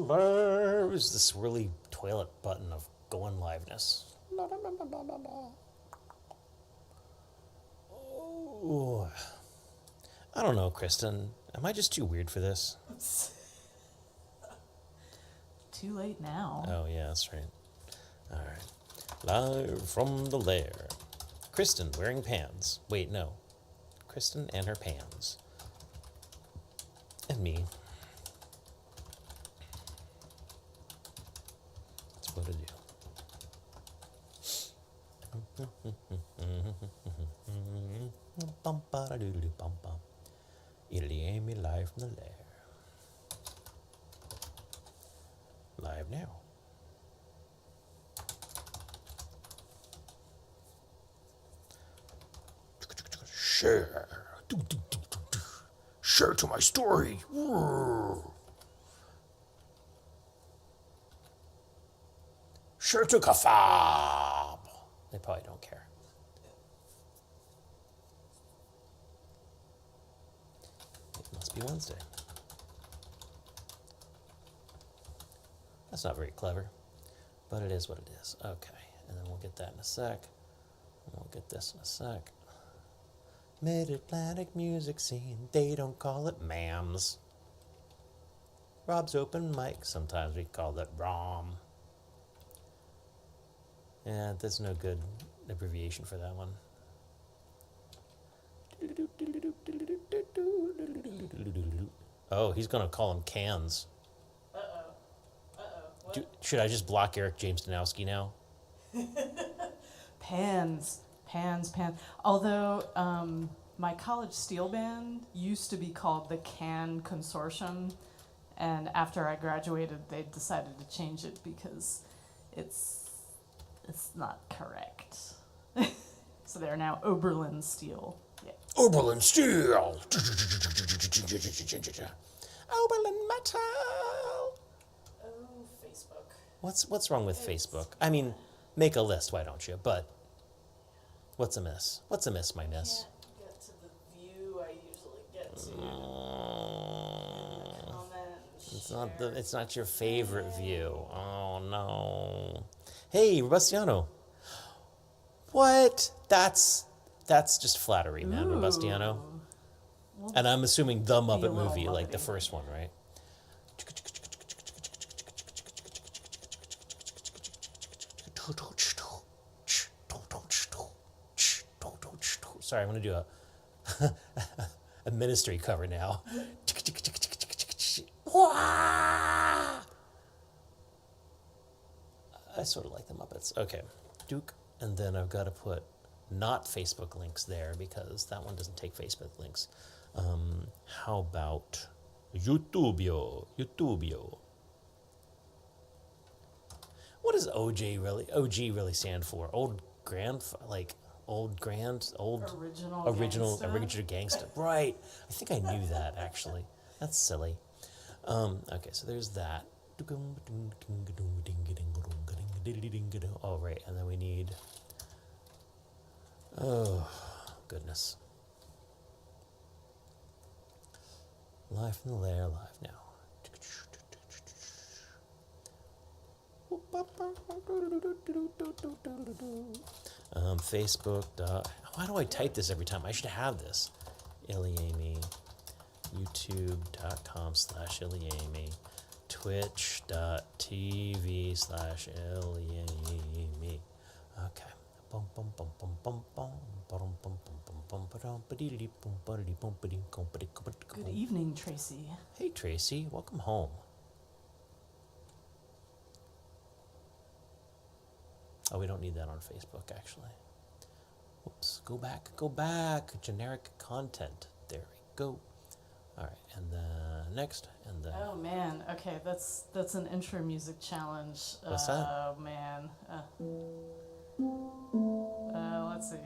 Lair is the swirly toilet button of going liveness. Ooh. I don't know, Kristen. Am I just too weird for this? Too late now. Oh, yeah, that's right. All right. Live from the lair. Kristen wearing pants. Wait, no. Kristen and her pants. And me. That's what I do. Bum ba da doo doo bum bum. ilyAIMY live from the lair. Live now. Share. Share to my story. Share to Kafab. They probably don't care. It must be Wednesday. That's not very clever, but it is what it is. Okay, and then we'll get that in a sec. And we'll get this in a sec. Mid-Atlantic music scene, they don't call it MAMS. Rob's open mic, sometimes we call it ROM. Yeah, there's no good abbreviation for that one. Oh, he's gonna call them cans. Should I just block Eric James Danowski now? Pans. Although my college steel band used to be called the Can Consortium, and after I graduated, they decided to change it because it's not correct. So they're now Oberlin Steel. Yeah. Oberlin Steel. Oberlin Metal. Oh, Facebook. What's wrong with Facebook? I mean, make a list, why don't you? But what's amiss? What's amiss, my miss? Can't get to the view I usually get to. Comment. It's not your favorite view. Oh no. Hey, Robustiano. What? That's just flattery, man, Robustiano. Well, And I'm assuming the Muppet a little movie, like the Muppety. first one, right? Sorry, I'm going to do a ministry cover now. I sort of like the Muppets. Okay, Duke, and then I've got to put not Facebook links there because that one doesn't take Facebook links. How about YouTubio? What does OG really stand for? Old original gangsta. Right. I think I knew that actually. That's silly. Okay, so there's that. Oh, right, and then we need. Oh, goodness. Live from the lair, live now. Facebook. Why do I type this every time? I should have this. ilyAIMY. YouTube.com/ilyAIMY. Twitch.tv/ilyAIMY. Okay. Good evening, Tracy. Hey, Tracy. Welcome home. Oh, we don't need that on Facebook, actually. Oops. Go back. Generic content. There we go. All right, and then next, and then. Oh man, okay, that's an intro music challenge. What's that? Oh man. Let's see.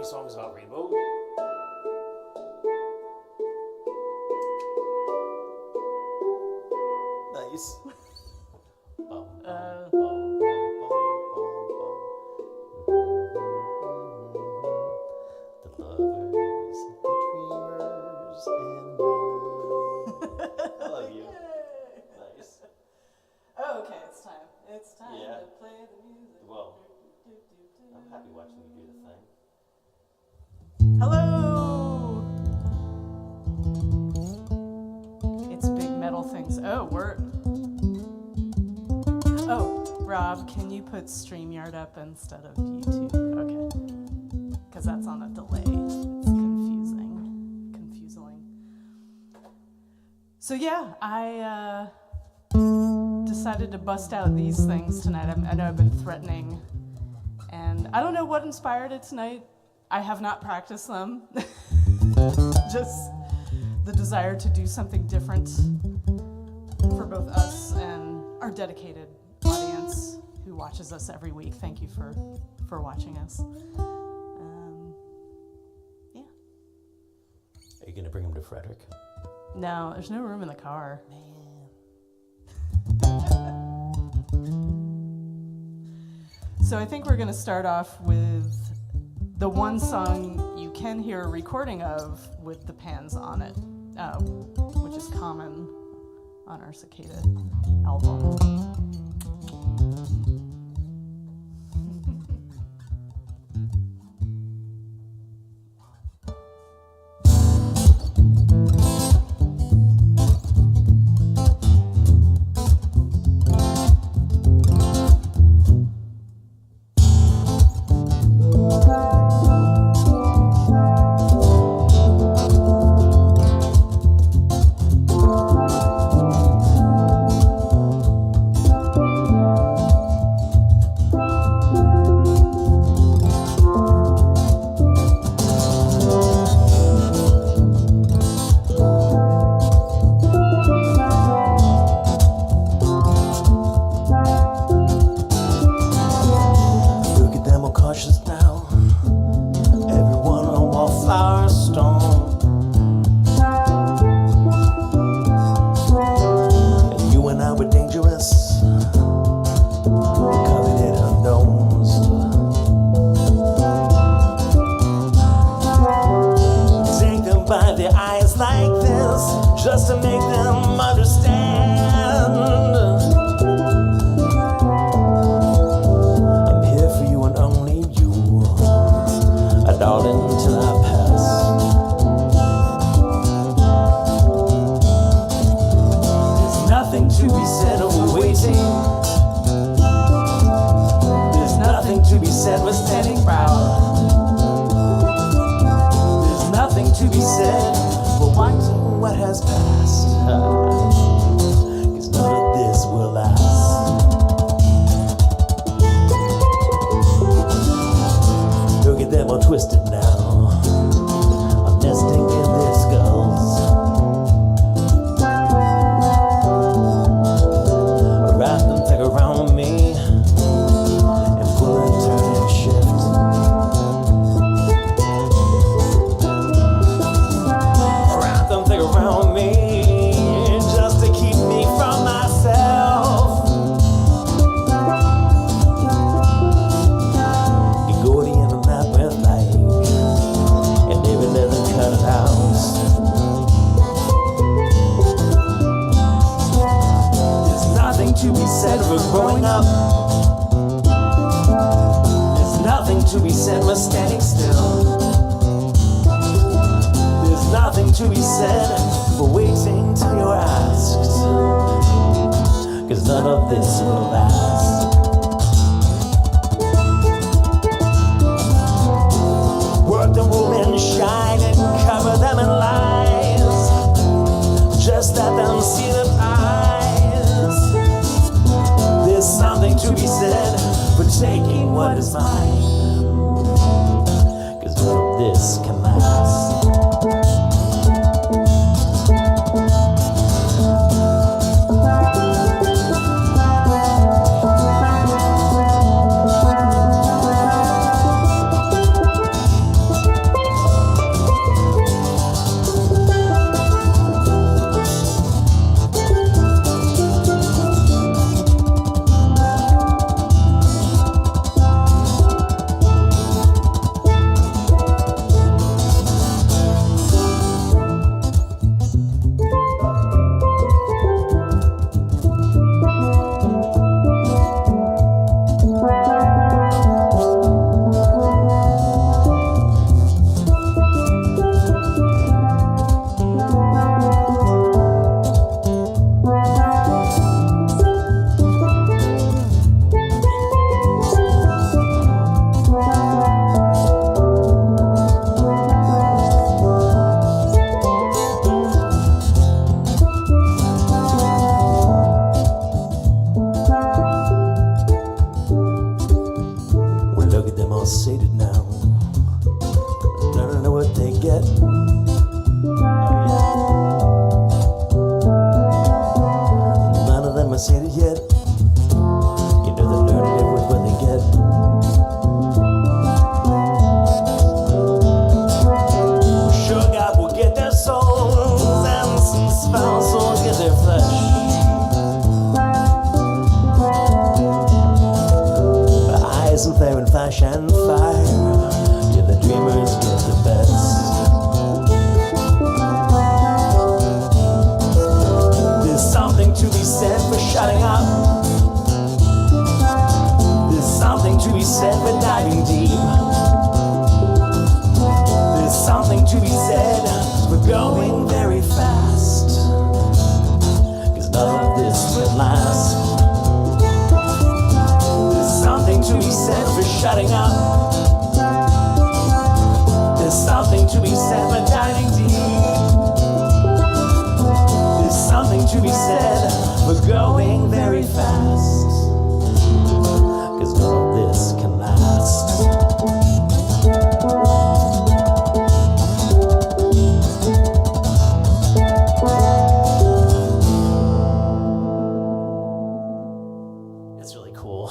many songs about rainbow. Nice. The lovers, the dreamers, and me. I love you. Nice. Oh, okay, it's time. It's time Yeah. to play the music. Well, I'm happy watching you do the thing. Hello! It's big metal things. Oh, Rob, can you put StreamYard up instead of YouTube? Okay. Because that's on a delay. It's confusing. So yeah, I decided to bust out these things tonight. I know I've been threatening, and I don't know what inspired it tonight. I have not practiced them. Just the desire to do something different for both us and our dedicated audience who watches us every week. Thank you for watching us. Yeah. Are you going to bring him to Frederick? No, there's no room in the car. So I think we're going to start off with the one song you can hear a recording of with the pans on it, which is common on our Cicada album. faded now. I don't know what they get. Oh yeah. None of them are sated yet. You know they learn to live with what they get. Sure God will get their souls, and some foul souls get their flesh. Eyes and flare and flash and fire. Yeah, the dreamers get the best. There's something to be said for shutting up. There's something to be said for diving deep. There's something to be said for going very fast. 'Cause none of this will last. Something to be said for shutting up. There's something to be said for diving deep. There's something to be said for going very fast. 'Cause none of this can last. It's really cool.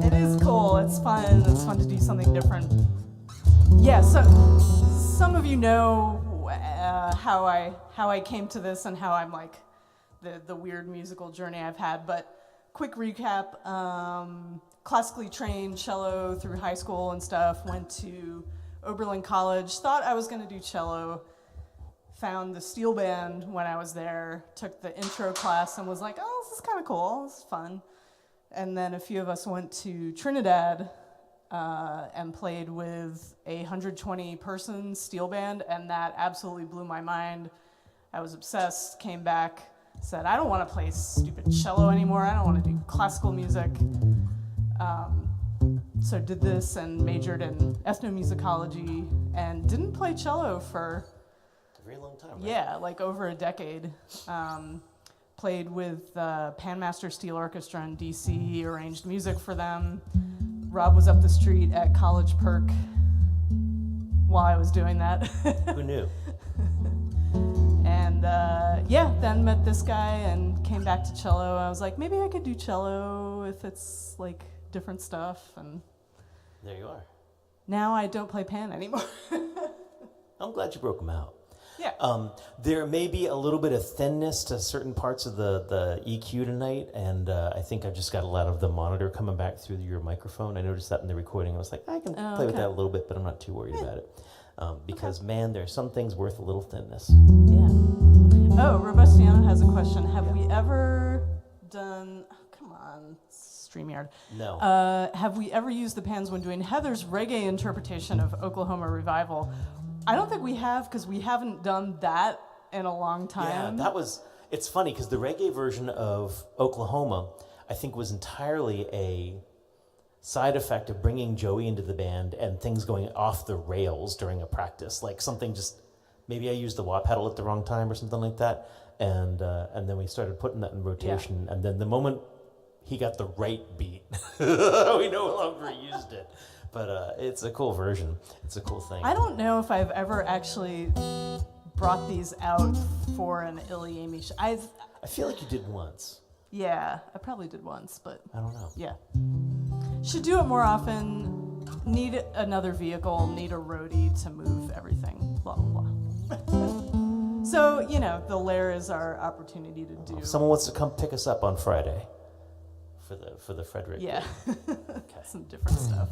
It is cool. It's fun. It's fun to do something different. Yeah. So some of you know how I came to this and how I'm like the weird musical journey I've had. But quick recap: classically trained cello through high school and stuff. Went to Oberlin College. Thought I was going to do cello. Found the steel band when I was there. Took the intro class and was like, oh, this is kind of cool. This is fun. And then a few of us went to Trinidad and played with a 120-person steel band, and that absolutely blew my mind. I was obsessed, came back, said, I don't want to play stupid cello anymore. I don't want to do classical music. So did this and majored in ethnomusicology and didn't play cello for A very long time, right? yeah, like over a decade. Played with Panmaster Steel Orchestra in DC, arranged music for them. Rob was up the street at College Perk while I was doing that. Who knew? And then met this guy and came back to cello. I was like, maybe I could do cello if it's like different stuff. And There you are. now I don't play pan anymore. I'm glad you broke them out. Yeah. There may be a little bit of thinness to certain parts of the EQ tonight, and I think I've just got a lot of the monitor coming back through your microphone. I noticed that in the recording. I was like, I can play with that a little bit, but I'm not too worried about it. Because, man, there are some things worth a little thinness. Yeah. Oh, Robustiano has a question. Have we ever done... Oh, come on, StreamYard. No. Have we ever used the pans when doing Heather's reggae interpretation of Oklahoma Revival? I don't think we have, because we haven't done that in a long time. Yeah, it's funny, because the reggae version of Oklahoma, I think, was entirely a side effect of bringing Joey into the band and things going off the rails during a practice. Like something just, maybe I used the wah pedal at the wrong time or something like that, and then we started putting that in rotation, and then the moment he got the right beat, we no longer used it. But it's a cool version. It's a cool thing. I don't know if I've ever actually brought these out for an ilyAIMY show. I feel like you did once. Yeah, I probably did once, but I don't know. yeah. Should do it more often. Need another vehicle, need a roadie to move everything, blah, blah, blah. So, the Lair is our opportunity to do. If someone wants to come pick us up on Friday for the Frederick. Yeah. Okay. Some different stuff.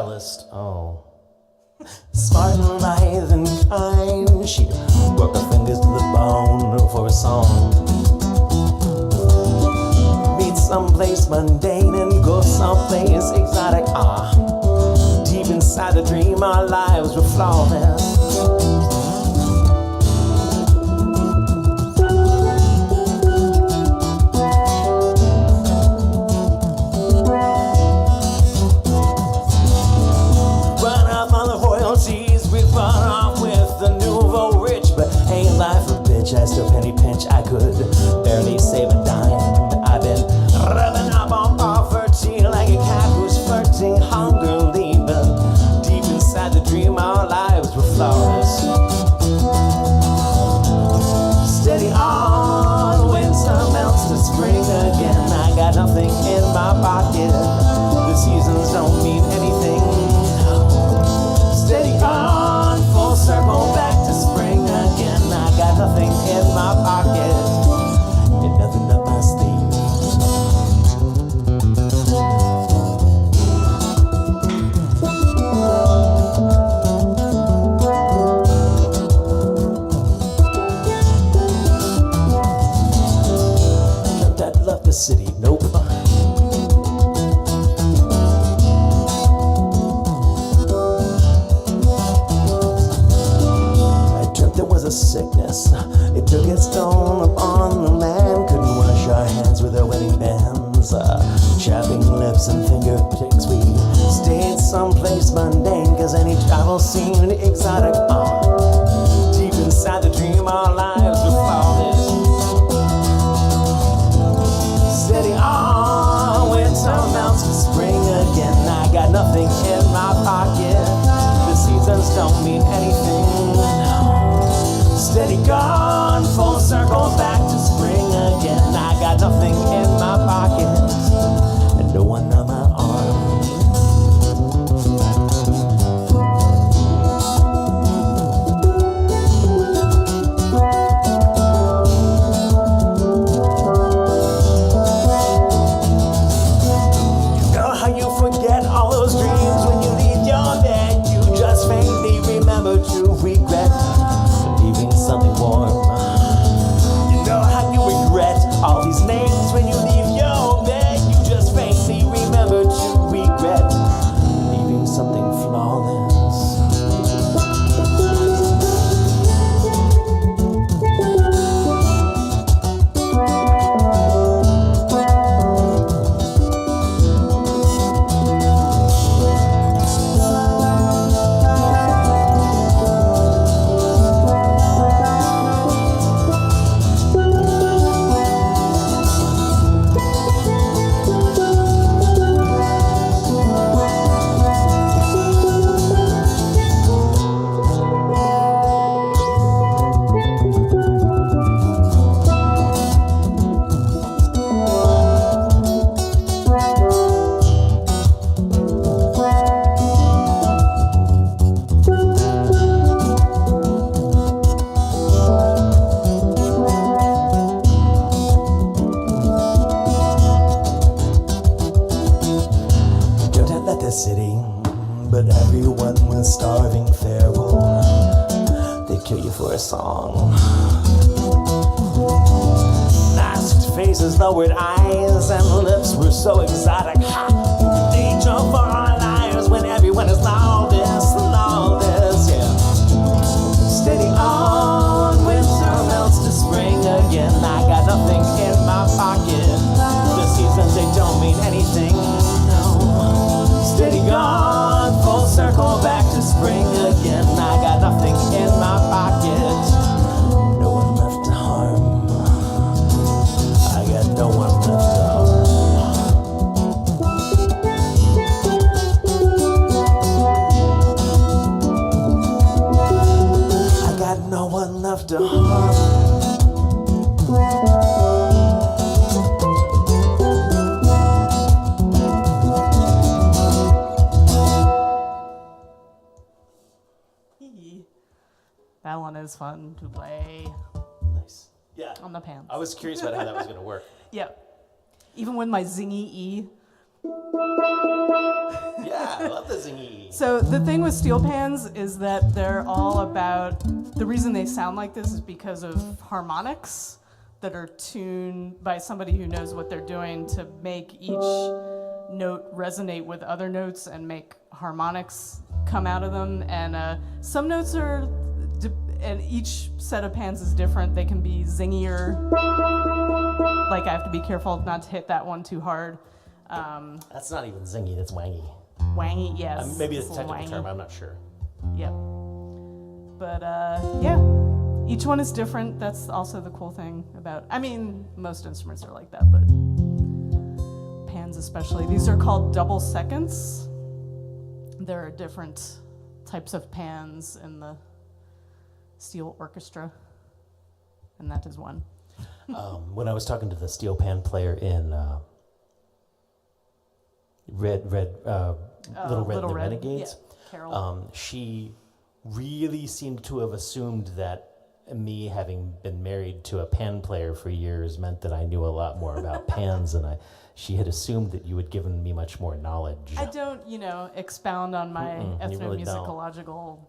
cellist. Oh. Smart and lithe and kind, she'd work her fingers to the bone for a song. Meet someplace mundane and go someplace exotic. Deep inside the dream, our lives were flawless. Just a penny pinch, I could barely save a dime. I've been rubbing up on poverty like a cat who's flirting hungrily, but deep inside the dream, our lives were flawless. Steady on, winter melts to spring again. I got nothing in my pocket. The seasons don't mean anything. Steady on, full circle back to spring again. I got nothing in my pocket and nothing up my sleeve. Dreamt I'd love the city, nope. Sickness, it took its toll upon the land. Couldn't wash our hands with our wedding bands, chapping lips and fingertips. We stayed someplace mundane, cause any travel seemed exotic. Deep inside the dream, our lives were flawless. Steady on, winter melts to spring again. I got nothing in my pocket. The seasons don't mean anything. Steady gone, full circle back to spring again. I got nothing in my pocket and no one on my arm. You know how you forget all those dreams when you leave your bed. You just faintly remember to regret something warm. You know how you regret all these names when you leave your bed. You just faintly remember to regret leaving something flawless. City, but everyone was starving feral. They kill you for a song. Masked faces, lowered eyes, and lips were so exotic. They jump for our lives when everyone is lawless, lawless, yeah. Steady on, winter melts to spring again. I got nothing in my pocket. The seasons, they don't mean anything. Steady gone, full circle back to spring again. I got nothing in my pocket, no one left to harm. I got no one left to harm. I got no one left to harm. That one is fun to play. Nice. Yeah. On the pants. I was curious about how that was going to work. Yeah. Even with my zingy E, Yeah, I love the zingy. So the thing with steel pans is that they're all about, the reason they sound like this is because of harmonics that are tuned by somebody who knows what they're doing to make each note resonate with other notes and make harmonics come out of them. And some notes are, and each set of pans is different. They can be zingier. Like I have to be careful not to hit that one too hard. That's not even zingy, that's wangy. Wangy, yes. Maybe it's a a little technical term, I'm not sure. Yep. But yeah, each one is different. That's also the cool thing about, I mean, most instruments are like that, but pans especially. These are called double seconds. There are different types of pans in the steel orchestra, and that is one. When I was talking to the steel pan player in Little Red and the Renegades, Yeah. Carol. she really seemed to have assumed that me having been married to a pan player for years meant that I knew a lot more about pans, and she had assumed that you had given me much more knowledge. I don't, expound on my you really don't. ethnomusicological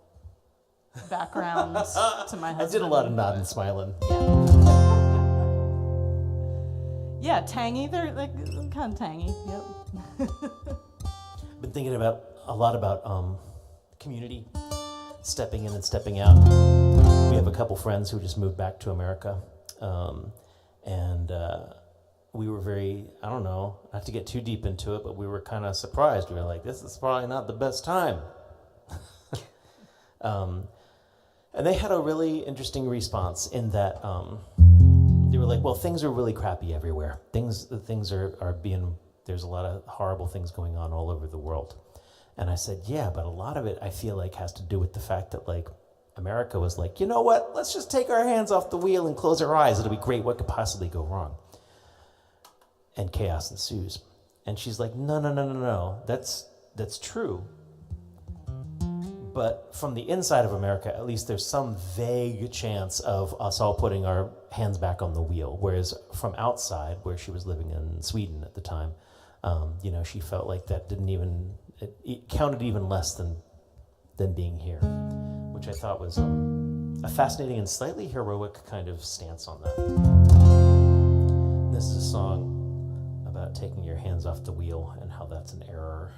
background to my husband. I did a lot of nodding and smiling. Yeah, tangy. They're like kind of tangy. Yep. Been thinking a lot about community, stepping in and stepping out. We have a couple friends who just moved back to America, and we were very, I don't know, not to get too deep into it, but we were kind of surprised. We were like, this is probably not the best time. And they had a really interesting response in that they were like, well, things are really crappy everywhere. Things are being, there's a lot of horrible things going on all over the world. And I said, yeah, but a lot of it I feel like has to do with the fact that like America was like, you know what, let's just take our hands off the wheel and close our eyes. It'll be great. What could possibly go wrong? And chaos ensues. And she's like, no, that's true. But from the inside of America, at least there's some vague chance of us all putting our hands back on the wheel. Whereas from outside, where she was living in Sweden at the time, she felt like that didn't even, it counted even less than being here, which I thought was a fascinating and slightly heroic kind of stance on that. This is a song about taking your hands off the wheel and how that's an error.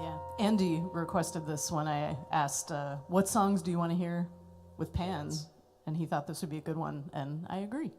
Yeah. Andy requested this when I asked, what songs do you want to hear with pans? And he thought this would be a good one, and I agree.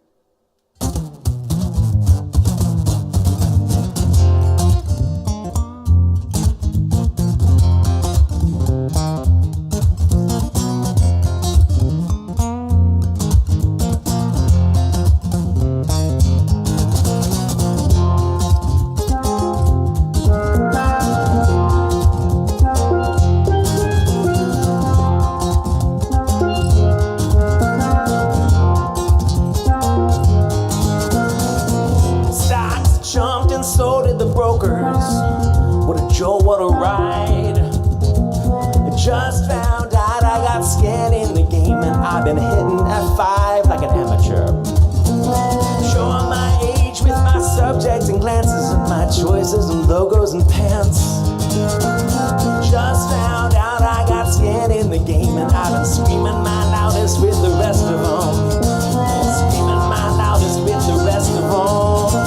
Just found out I got scared in the game, and I've been hitting F5 like an amateur. Showing my age with my subjects and glances, and my choices and logos and pants. Just found out I got scared in the game, and I've been screaming my loudest with the rest of them. Screaming my loudest with the rest of them.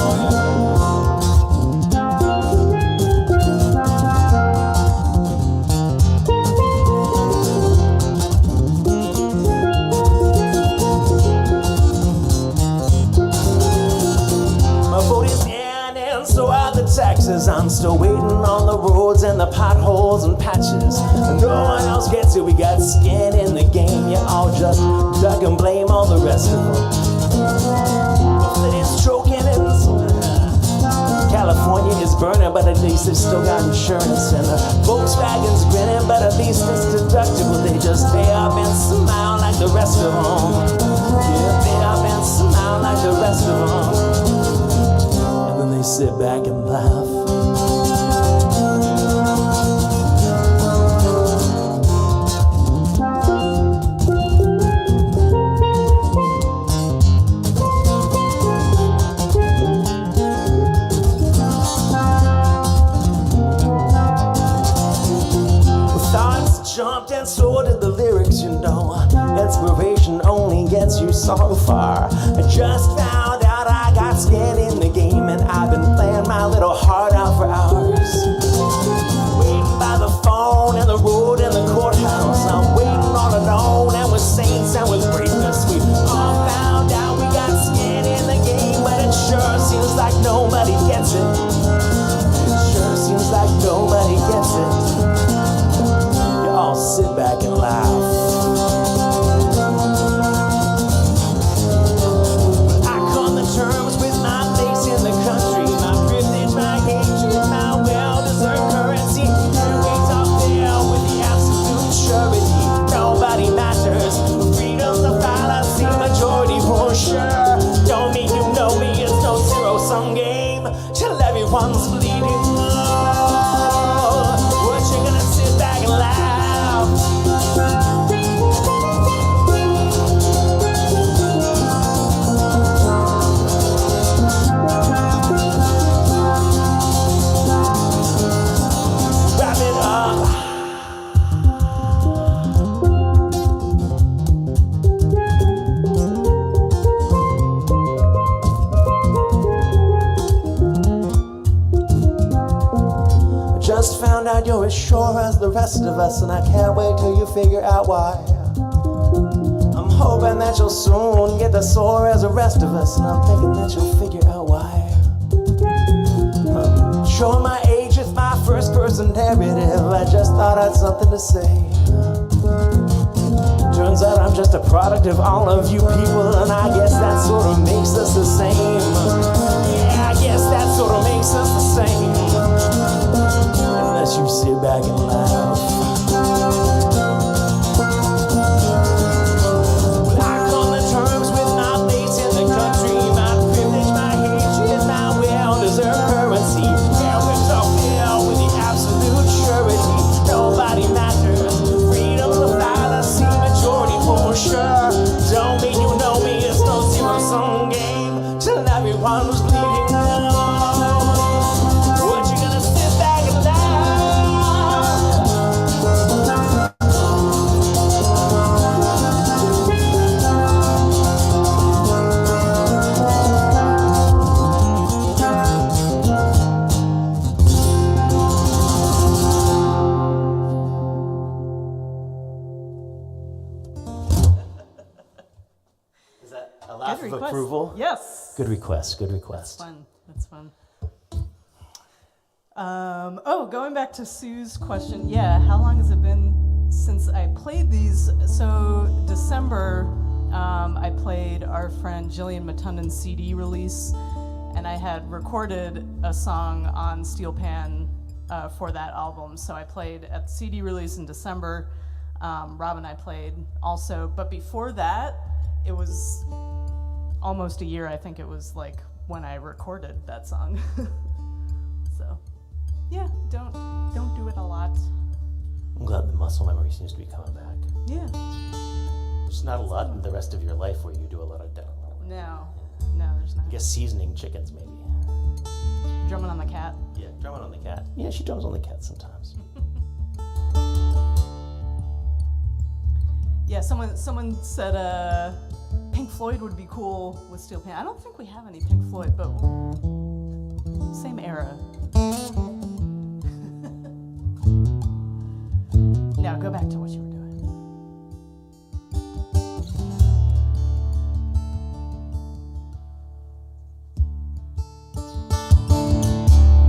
Taxes, I'm still waiting on the roads and the potholes and patches. No one else gets it, we got skin in the game. You all just duck and blame all the rest of them. It's choking and California is burning, but at least they've still got insurance. And the Volkswagen's grinning, but at least it's deductible. They just pay up and smile like the rest of them. Yeah, pay up and smile like the rest of them. They sit back and laugh. jumped and so did the lyrics, you know. Inspiration only gets you so far. I just found out I got skin in the game, and I've been playing my little heart out for hours. Waiting by the phone and the road and the courthouse. I'm waiting all alone and with saints and with greatness. We all found out we got skin in the game, but it sure seems like nobody gets it. It sure seems like nobody gets it. You all sit back and laugh. I come to terms with my place in the country, my privilege, my hatred, my well-deserved currency. Airways are filled with the absolute surety. Nobody matters. Freedom's a fallacy, majority for sure. Don't mean you know me, it's no zero-sum game till everyone's bleeding. What you gonna sit back and laugh? Wrap it up. Just found out you're as sure as the rest of us, and I can't wait till you figure out why. I'm hoping that you'll soon get as sore as the rest of us, and I'm thinking that you'll figure out why. Showing my age with my first person narrative, I just thought I had something to say. Turns out I'm just a product of all of you people, and I guess that sort of makes us the same. Yeah, I guess that sort of makes us the same. Unless you sit back and laugh. Well, I come to terms with my place in the country, my privilege, my hatred, my well-deserved currency. Airwaves are filled with the absolute surety. Nobody matters. Freedom's a fallacy, majority for sure. Don't mean you know me, it's no zero-sum game till everyone's bleeding. What you gonna sit back and laugh? Is that a laugh Good of request. approval? Yes. Good request, good request. Fun. That's fun. Going back to Sue's question. Yeah, how long has it been since I played these? So December, I played our friend Jillian Matundan's CD release, and I had recorded a song on steel pan for that album. So I played at the CD release in December. Rob and I played also, but before that, it was almost a year. I think it was like when I recorded that song. So, yeah, don't do it a lot. I'm glad the muscle memory seems to be coming back. Yeah. There's not a lot in the rest of your life where you do a lot of No, there's not. I guess seasoning chickens, maybe. Drumming on the cat. Yeah, drumming on the cat. Yeah, she drums on the cat sometimes. Yeah, someone said Pink Floyd would be cool with steel pan. I don't think we have any Pink Floyd, but same era. Now go back to what you were doing.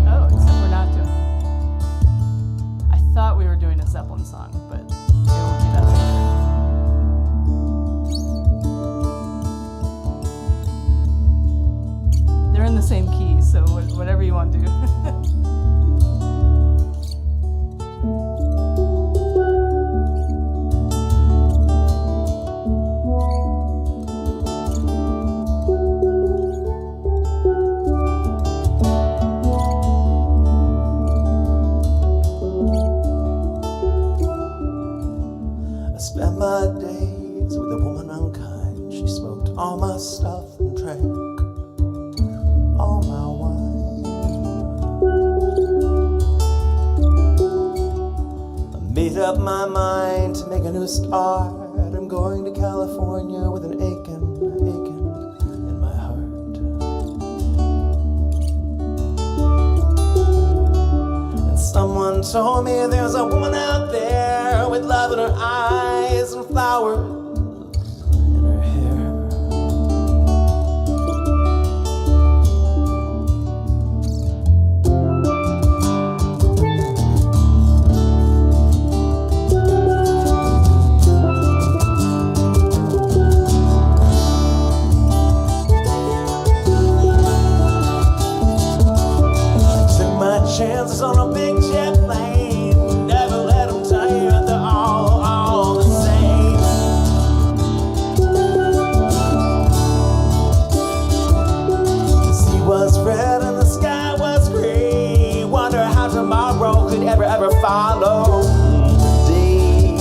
Oh, except we're not doing. I thought we were doing a Zeppelin song, but maybe we'll do that later. They're in the same key, so whatever you want to do. I spent my days with a woman unkind. She smoked all my stuff and drank all my wine. I made up my mind to make a new start. I'm going to California with an aching in my heart. And someone told me there's a woman out there with love in her eyes and flowers in her hair. Chances on a big jet plane. Never let them tell you that they're all the same. The sea was red and the sky was gray. Wonder how tomorrow could ever follow today.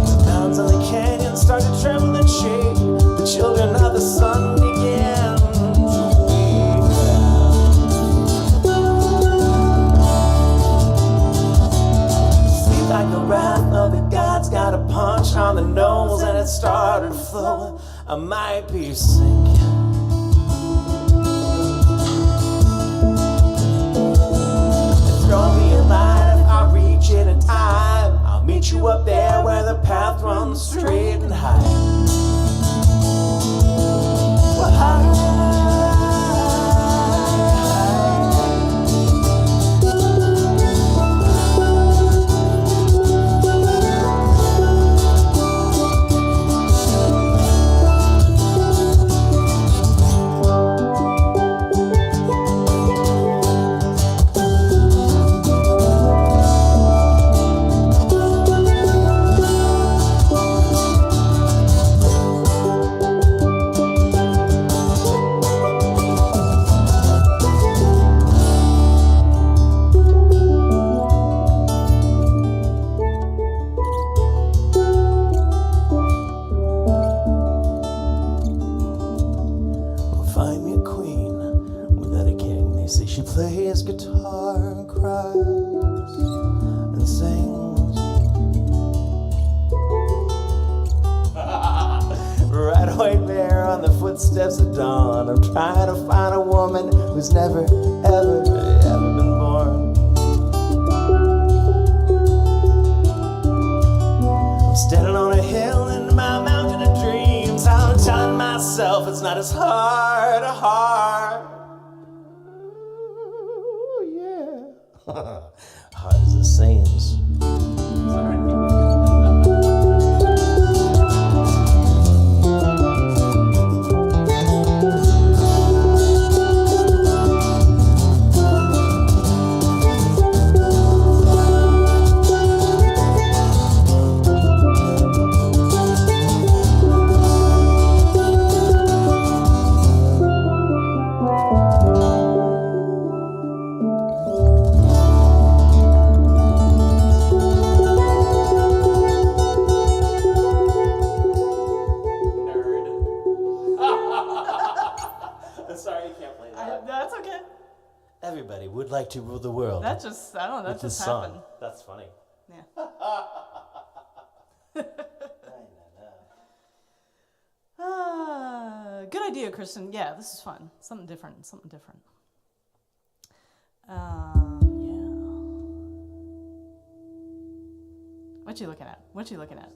The mountains and the canyons start to tremble and shake. The children of the sun began. Like the wrath of the gods got a punch on the nose and it started flowing. I might be sinking. Throw me a line if I reach it in time. I'll meet you up there where the path runs straight and high. Well, she plays guitar and cries and sings. Right away there on the footsteps of dawn, I'm trying to find a woman who's never, ever been born. I'm standing on a hill in my mountain of dreams. I'm telling myself it's not as hard. Hard as it seems. Sorry. Everybody would like to rule the world. That just, I don't know, that just happened. That's funny. Yeah. Good idea, Kristen. Yeah, this is fun. Something different. Yeah. What you looking at?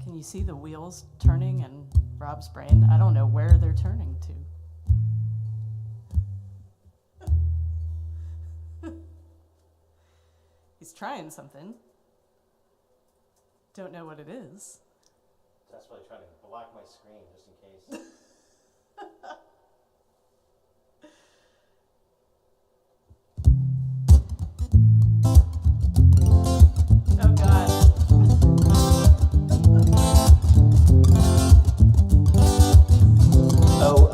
Can you see the wheels turning in Rob's brain? I don't know where they're turning to. He's trying something. Don't know what it is. That's why I'm trying to block my screen just in case. Oh God. Oh.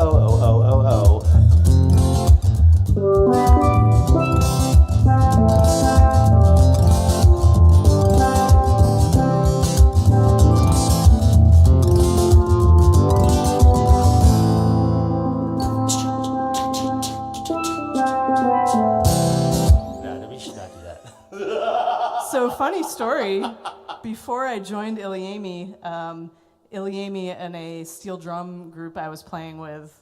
So funny story. Before I joined ilyAIMY, ilyAIMY and a steel drum group I was playing with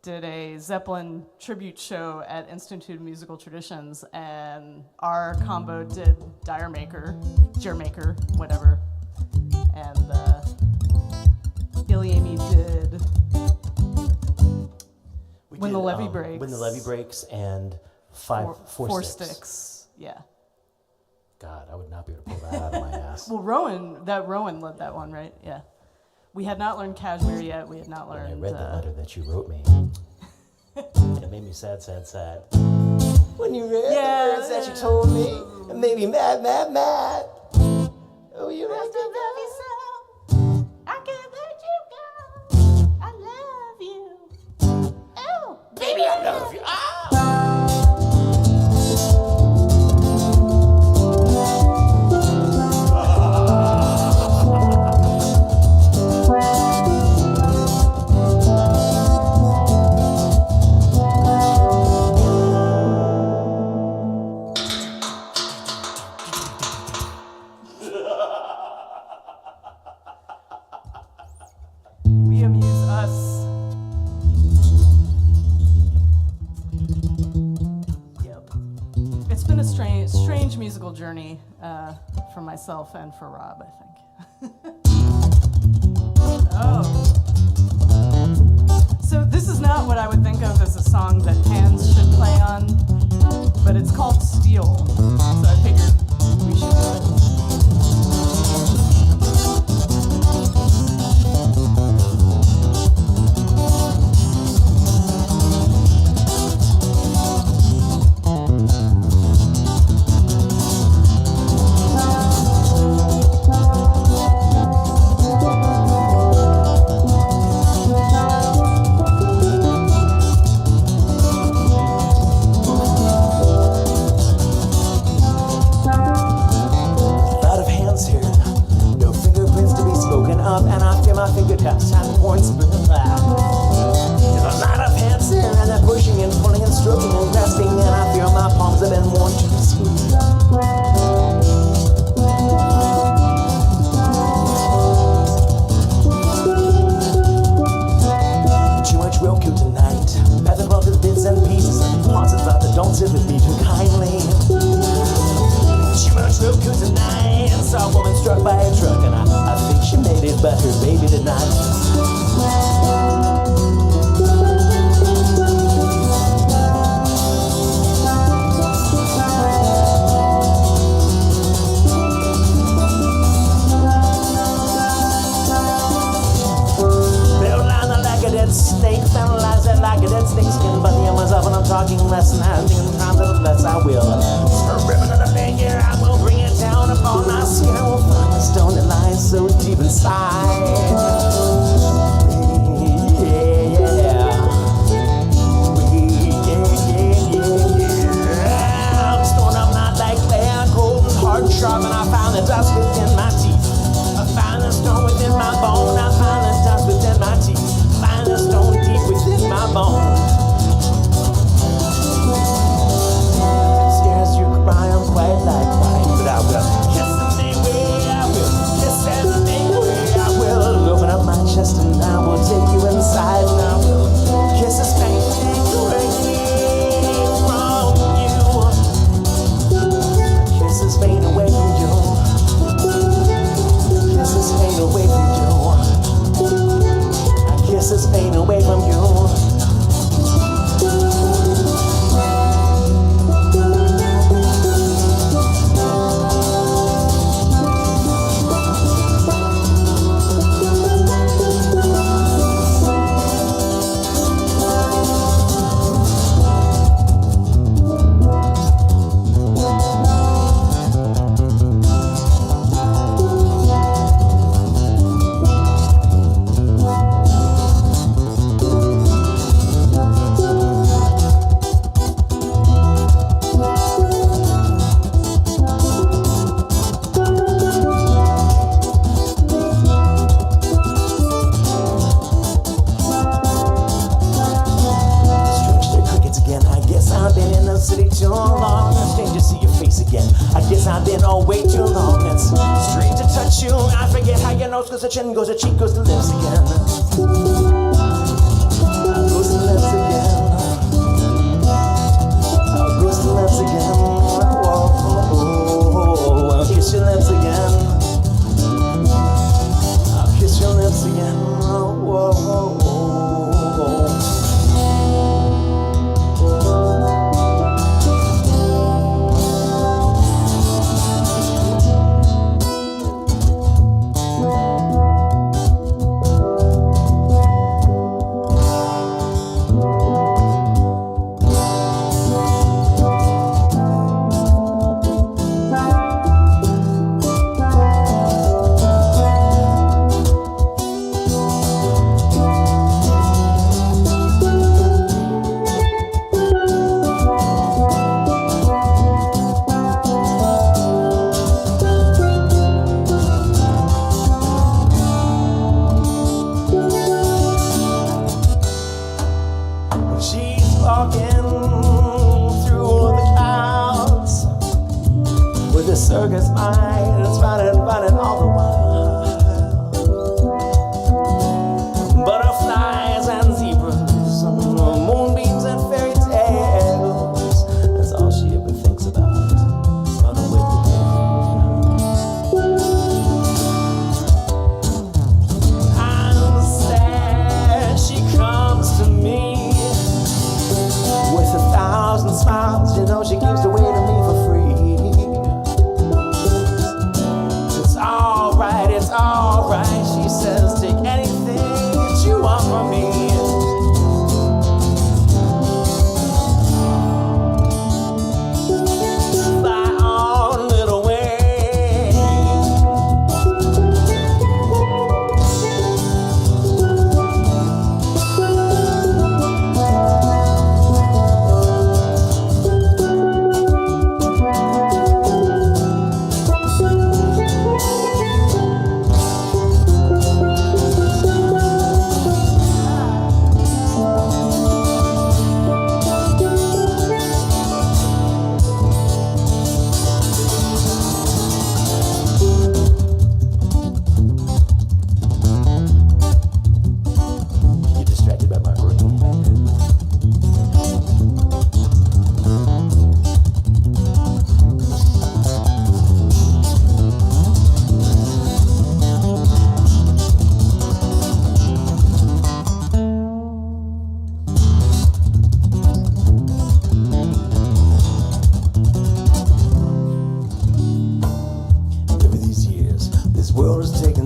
did a Zeppelin tribute show at Institute of Musical Traditions, and our combo did Maker, whatever, and ilyAIMY did When the Levee Breaks. When the Levee Breaks and four sticks. Yeah. God, I would not be able to pull that out of my ass. Well, Rowan led that one, right? Yeah. We had not learned Kashmir yet. We had not When learned. I read the letter that you wrote me, it made me sad. When you read the words that you told me, it made me mad. Oh, you like to love me so. I can't let you go. I love you. Oh, baby, I love you. We amuse us. Yep. It's been a strange musical journey for myself and for Rob, I think. Oh. So this is not what I would think of as a song that Pans should play on, but it's called Steel, so I figured we should do it. again. I guess I've been on way too long. It's strange to touch you. I forget how your nose goes to chin, goes to cheek, goes to lips again. Goes to lips again. Goes to lips again. Whoa, I'll kiss your lips again. I'll kiss your lips again. Whoa. Circus mind is running all the while. Butterflies and zebras, moonbeams and fairy tales. That's all she ever thinks about. Running with the wind. I'm sad she comes to me with 1,000 smiles. You know she gives away to me for free. It's alright, she says, take anything that you want from me. Fly on, little wing.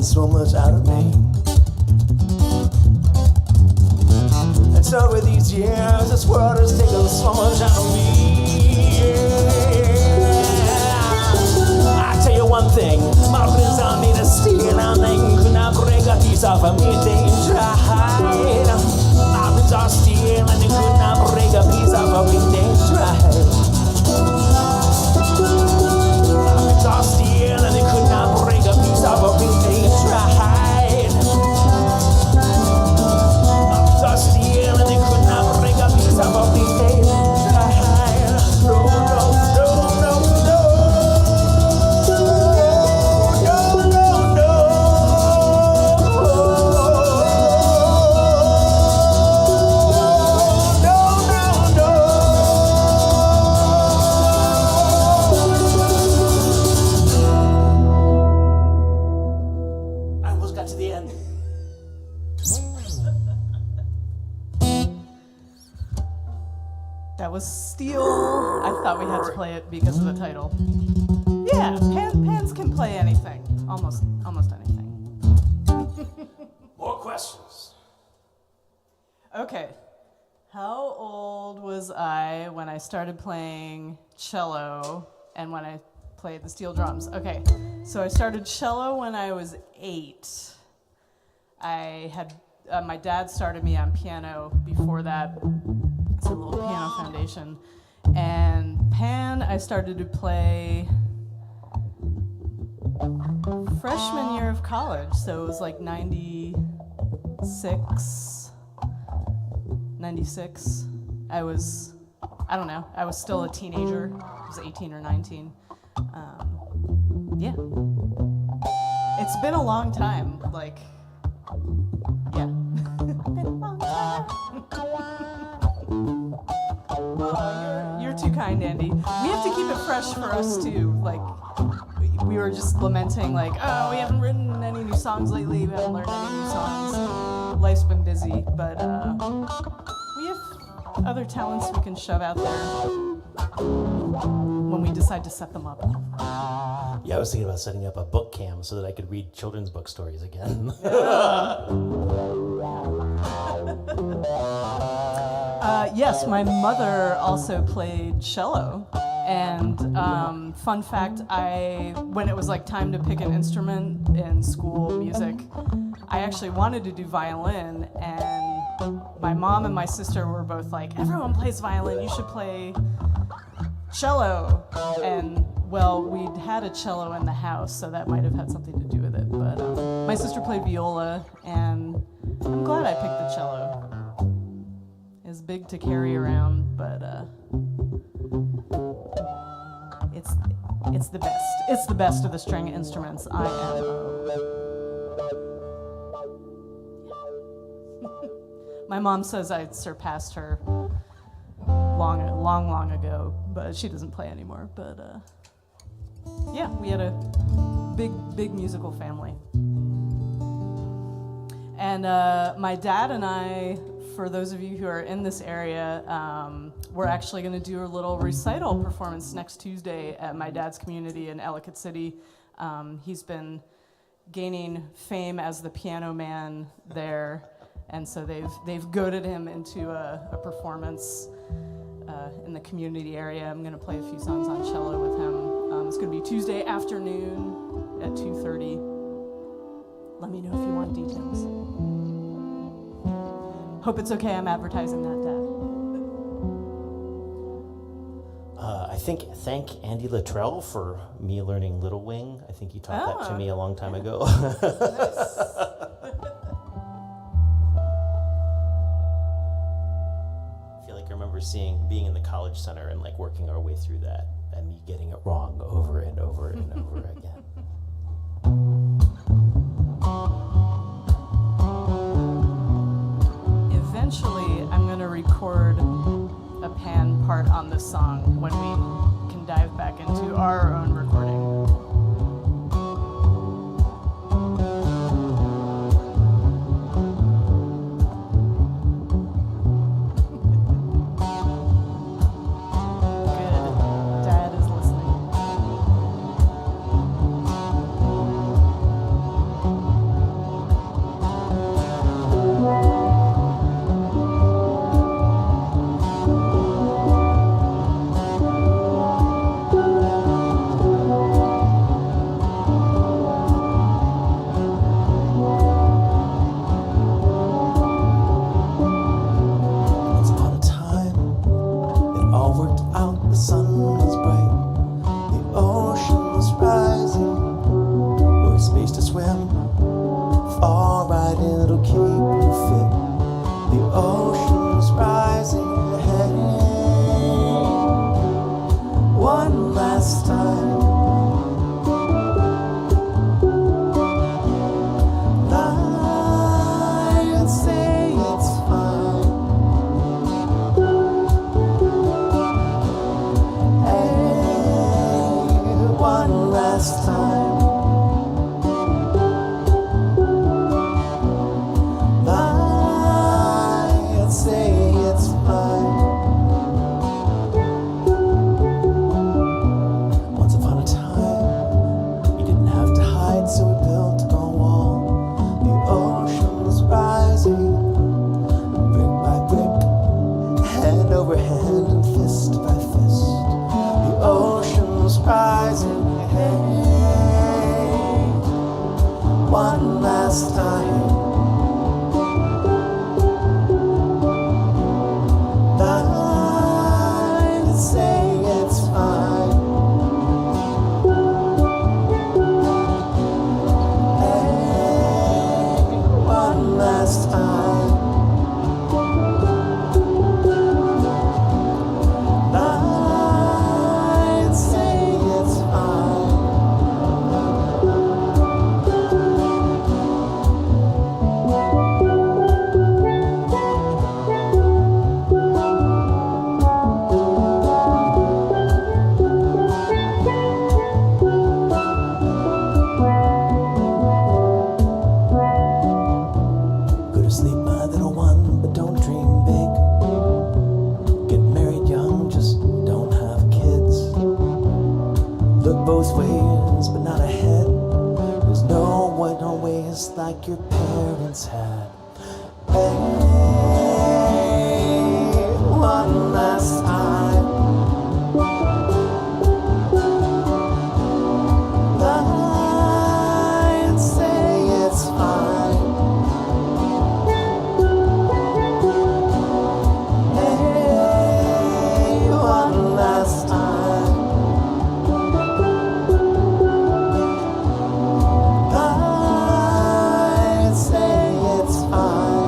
So much out of me. And so over these years, this world has taken so much out of me. I tell you one thing, my friends are made of steel, and they could not break a piece off of me. They tried. My friends are steel, and they could not break a piece off of me. They tried. My friends are steel, and they could not break a piece off of me. They tried. My friends are steel, and they could not break a piece off of me. They tried. No, no, no, no, no. No, no, no. That was Steel. I thought we had to play it because of the title. Yeah, pans can play anything. Almost anything. More questions. Okay. How old was I when I started playing cello and when I played the steel drums? Okay, so I started cello when I was 8. I had my dad started me on piano before that. It's a little piano foundation. And pan, I started to play freshman year of college, so it was like 96. I was still a teenager. I was 18 or 19. Yeah. It's been a long time. Like, yeah. Been a long time. Oh, you're too kind, Andy. We have to keep it fresh for us too. Like, we were just lamenting, like, oh, we haven't written any new songs lately. We haven't learned any new songs. Life's been busy, but we have other talents we can shove out there when we decide to set them up. Yeah, I was thinking about setting up a book cam so that I could read children's book stories again. Yes, my mother also played cello. And fun fact, when it was like time to pick an instrument in school music, I actually wanted to do violin, and my mom and my sister were both like, everyone plays violin, you should play cello. And well, we'd had a cello in the house, so that might have had something to do with it. But my sister played viola, and I'm glad I picked the cello. It's big to carry around, but it's the best. It's the best of the string instruments. My mom says I surpassed her long ago, but she doesn't play anymore. But yeah, we had a big musical family. And my dad and I, for those of you who are in this area, we're actually going to do a little recital performance next Tuesday at my dad's community in Ellicott City. He's been gaining fame as the piano man there, and so they've goaded him into a performance in the community area. I'm going to play a few songs on cello with him. It's going to be Tuesday afternoon at 2:30. Let me know if you want details. Hope it's okay I'm advertising that, Dad. I think thank Andy Luttrell for me learning Little Wing. I think he taught that to me a long time ago. Nice. I feel like I remember being in the college center and like working our way through that and me getting it wrong over and over and over again. Eventually, I'm going to record a pan part on this song when we can dive back into our own recording. Good. Dad is listening. Once upon a time, it all worked out. The sun was bright, the ocean was rising. No space to swim, fall right, it'll keep you fit. The ocean's rising, hey, one last time. I'd say it's fine. One last time. I'd say it's fine. Once upon a time, look both ways, but not ahead. There's no one always like your parents had. Hey, one last time. I'd say it's fine. Hey, one last time. I'd say it's fine.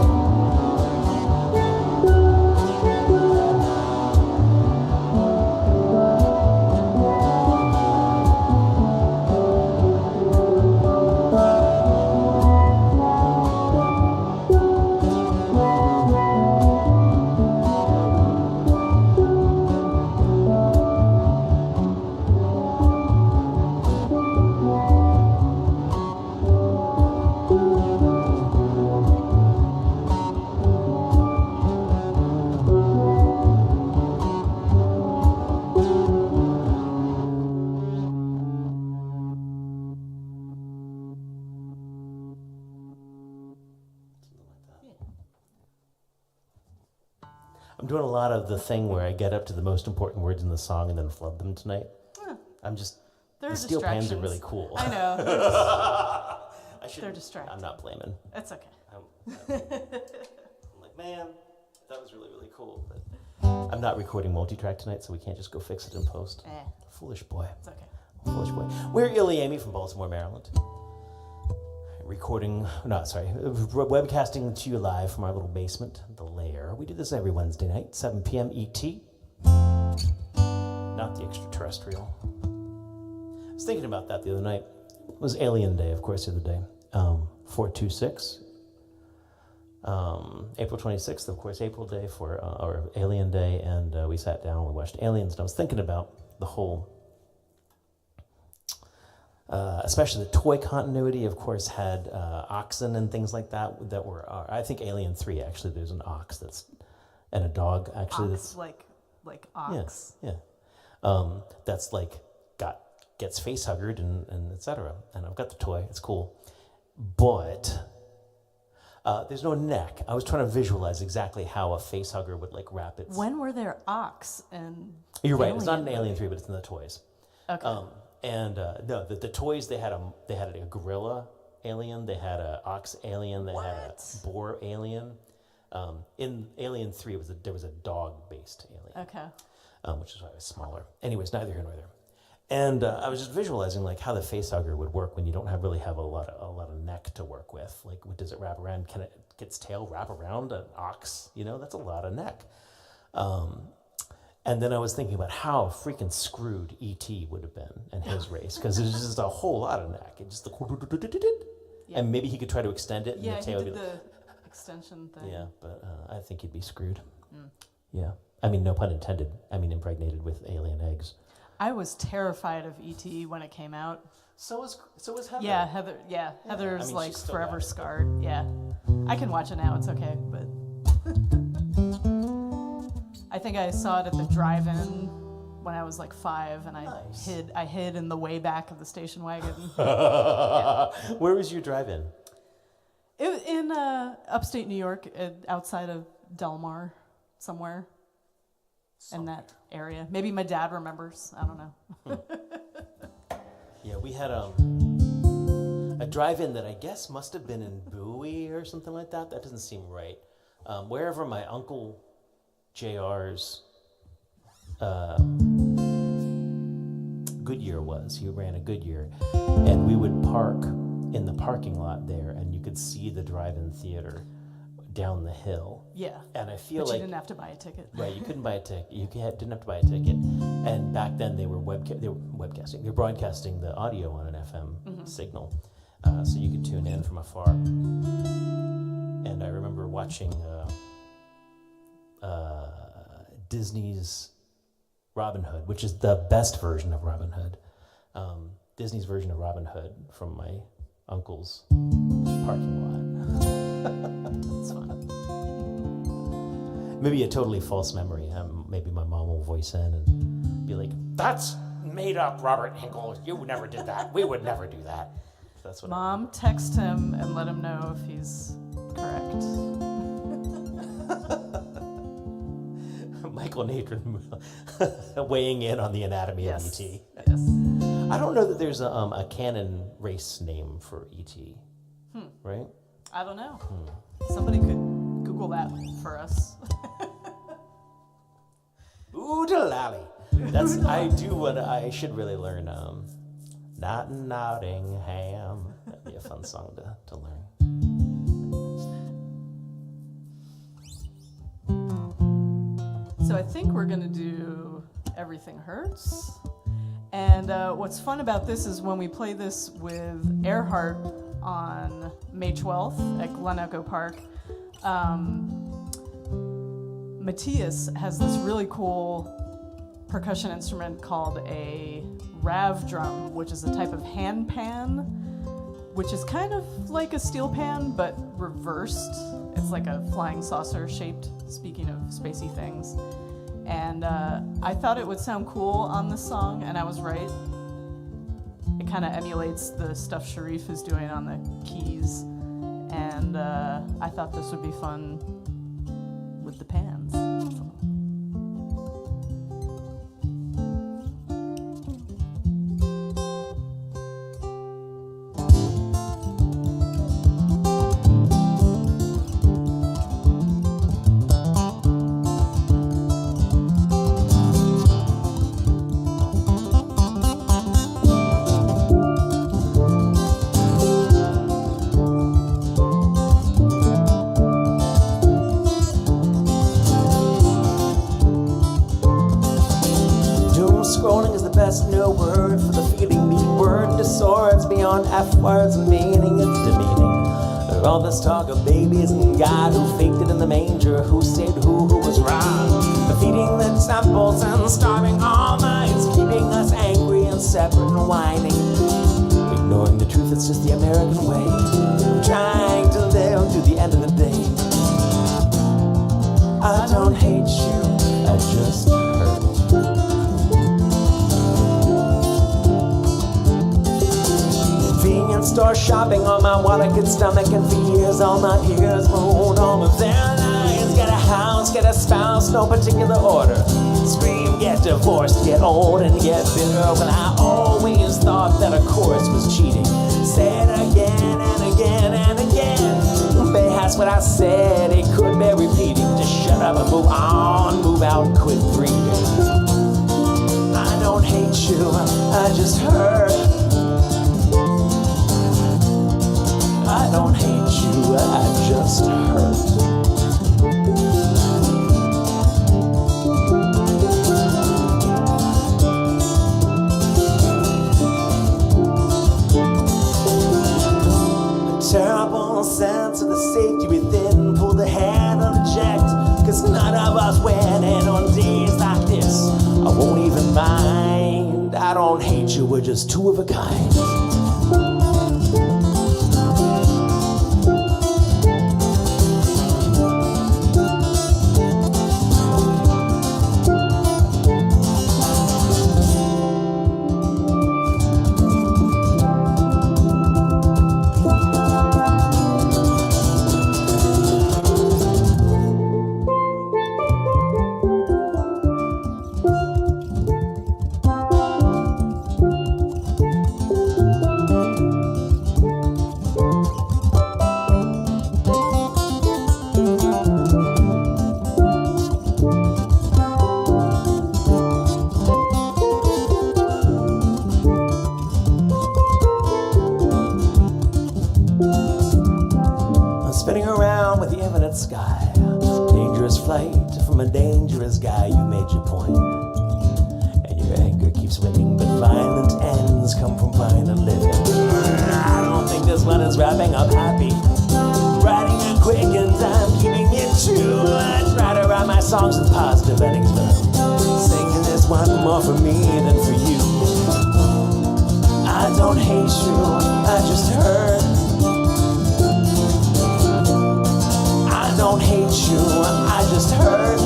I'm doing a lot of the thing where I get up to the most important words in the song and then flood them tonight. Huh. I'm just, They're the steel pans are distractions. really cool. I know. They're distracting. I'm not blaming. It's okay. I'm like, man, that was really, really cool. But I'm not recording multi-track tonight, so we can't just go fix it in post. Foolish boy. It's okay. Foolish boy. We're ilyAIMY from Baltimore, Maryland. Webcasting to you live from our little basement, the Lair. We do this every Wednesday night, 7 p.m. ET. Not the extraterrestrial. I was thinking about that the other night. It was Alien Day, of course, the other day. 426. April 26th, of course, April Day for our Alien Day, and we sat down and we watched Aliens, and I was thinking about the whole, especially the toy continuity, of course, had oxen and things like that that were, I think Alien 3, actually, there's an ox that's, and a dog, actually. Ox, like ox. Yeah. That's like, gets face huggered and et cetera. And I've got the toy, it's cool. But there's no neck. I was trying to visualize exactly how a face hugger would like wrap its... When were there ox and You're right, Alien? it's not in Alien 3, but it's in the toys. Okay. No, the toys, they had a gorilla alien, they had a ox alien, they had a boar alien. In Alien 3, there was a dog-based alien. Okay. Which is why it was smaller. Anyways, neither here nor there. And I was just visualizing like how the facehugger would work when you don't really have a lot of neck to work with. Like, what does it wrap around? Can its tail wrap around an ox? You know, that's a lot of neck. And then I was thinking about how freaking screwed E.T. would have been in his race, because there's just a whole lot of neck. It just and maybe he could try to extend it. And Yeah, the tail he did would be the extension thing. Yeah, but I think he'd be screwed. Yeah. I mean, no pun intended. I mean, impregnated with alien eggs. I was terrified of E.T. when it came out. So was Heather. Yeah, Heather's I mean, like she's still forever got it. scarred. Yeah, I can watch it now. It's okay, but I think I saw it at the drive-in when I was like 5, and Nice. I hid in the way back of the station wagon. Where was your drive-in? It was in upstate New York, outside of Del Mar, somewhere in that area. Maybe my dad remembers. I don't know. Yeah, we had a drive-in that I guess must have been in Bowie or something like that. That doesn't seem right. Wherever my Uncle JR's Goodyear was. He ran a Goodyear. And we would park in the parking lot there, and you could see the drive-in theater down the hill. Yeah. And I feel But like... you didn't have to buy a ticket. Right, you couldn't buy a ticket. Didn't have to buy a ticket. And back then they were webcasting. They were broadcasting the audio on an FM signal, so you could tune in from afar. And I remember watching Disney's Robin Hood, which is the best version of Robin Hood. Disney's version of Robin Hood from my uncle's parking lot. It's fun. Maybe a totally false memory. Maybe my mom will voice in and be like, "That's made up, Robert Hinkle. You never did that. We would never do that. That's what. Mom, text him and let him know if he's correct. Michael Nathan weighing in on the anatomy Yes. of E.T. Yes. I don't know that there's a canon race name for E.T. Right? I don't know. Somebody could Google that for us. Ooh, lally. That's I should really learn. Not in Nottingham. That'd be a fun song to learn. So I think we're going to do Everything Hurts. And what's fun about this is when we play this with Earhart on May 12th at Glen Echo Park, Matthias has this really cool percussion instrument called a rav drum, which is a type of hand pan, which is kind of like a steel pan, but reversed. It's like a flying saucer shaped, speaking of spacey things. And I thought it would sound cool on this song, and I was right. It kind of emulates the stuff Sharif is doing on the keys. And I thought this would be fun with the pans. Scrolling is the best new word for the feeling me word to swords beyond F words and meaning it's demeaning. All this talk of babies and God who faked it in the manger, who said who was wrong. The feeding the temples and starving all minds, keeping us angry and separate and whining. Ignoring the truth, it's just the American way. I'm trying to live to the end of the day. I don't hate you, I just hurt. Convenience store shopping on my water-kid stomach, and for years all my peers moaned all of their lives. Get a house, get a spouse, no particular order. Scream, get divorced, get old and get bitter. Well, I always thought that a chorus was cheating. Say it again and again and again. Perhaps what I said, it could bear repeating. Just shut up and move on, move out, quit breathing. I don't hate you, I just hurt. I don't hate you, I just hurt. A terrible sense of the safety within. Pull the hand on eject, cause none of us win. And on days like this, I won't even mind. I don't hate you, we're just two of a kind. Sky, dangerous flight from a dangerous guy. You made your point, and your anger keeps winning, but violent ends come from violent living. I don't think this one is wrapping up happy. Writing it quick and I'm keeping it true. I try to write my songs with positive endings, but I'm singing this one more for me than for you. I don't hate you, I just hurt. I don't hate you, I just hurt.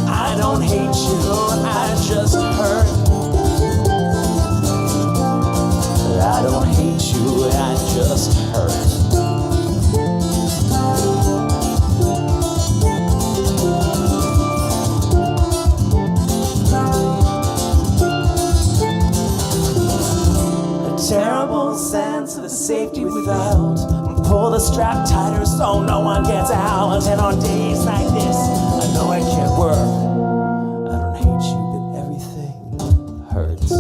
I don't hate you, strapped tighter so no one gets out. And on days like this, I know I can't work. I don't hate you, but everything hurts.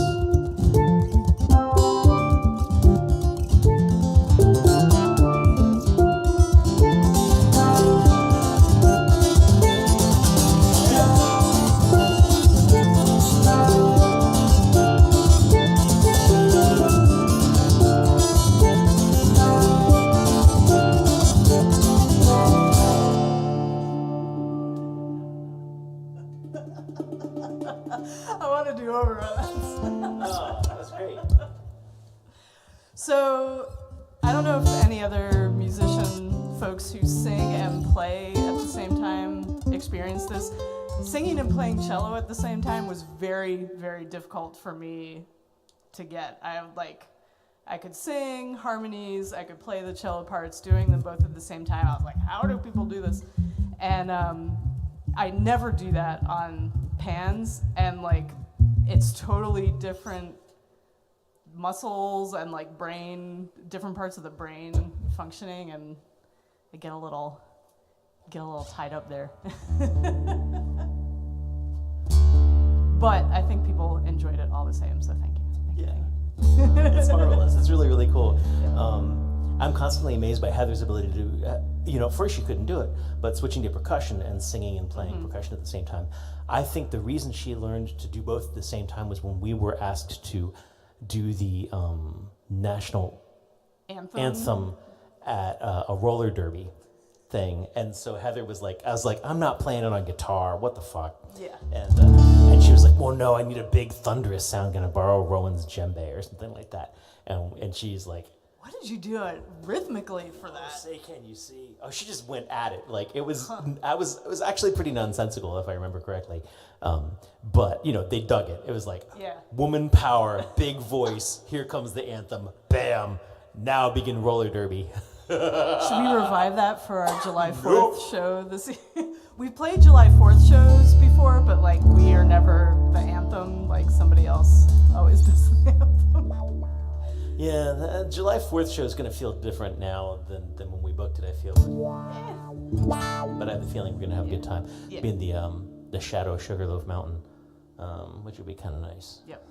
I want to do over on that. Oh, that was great. So, I don't know if any other musician folks who sing and play at the same time experience this. Singing and playing cello at the same time was very, very difficult for me to get. I could sing harmonies, I could play the cello parts, doing them both at the same time. I was like, how do people do this? And I never do that on pans, and like it's totally different muscles and like brain, different parts of the brain functioning, and I get a little tied up there. But I think people enjoyed it all the same, so thank you. It's marvelous. It's really, really cool. I'm constantly amazed by Heather's ability to do, first she couldn't do it, but switching to percussion and singing and playing percussion at the same time. I think the reason she learned to do both at the same time was when we were asked to do the national anthem at a roller derby thing. And so Heather was like, I was like, I'm not playing it on guitar. What the fuck? Yeah. And she was like, well, no, I need a big thunderous sound. Gonna borrow Rowan's djembe or something like that. And she's like, what did you do it rhythmically for that? oh, say, can you see? Oh, she just went at it. Like it was, it was actually pretty nonsensical if I remember correctly. But they dug it. It was like, woman power, big voice. Here comes the anthem. Bam. Now begin roller derby. Should we revive that for our July 4th show this year? We played July 4th shows before, but like we are never the anthem. Like somebody else always does the anthem. Yeah, the July 4th show is going to feel different now than when we booked it, I feel. But I have the feeling we're going to have a good time. Be in the shadow of Sugarloaf Mountain, which would be kind of nice. Yep.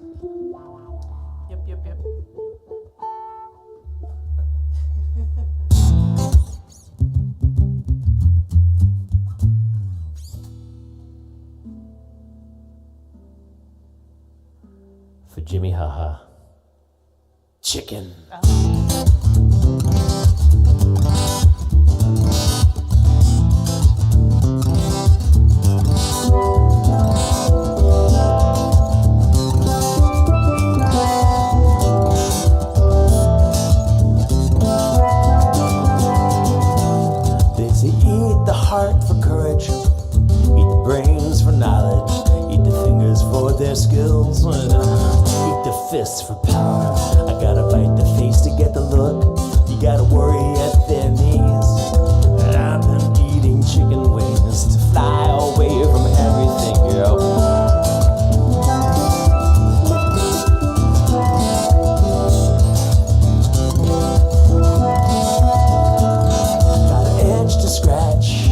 For Jimmy Haha. Chicken. They say eat the heart for courage, eat the brains for knowledge, eat the fingers for their skills, eat the fists for power. I gotta bite the face to get the look. You gotta worry at their knees. I've been eating chicken wings to fly away from everything, girl. Got an edge to scratch,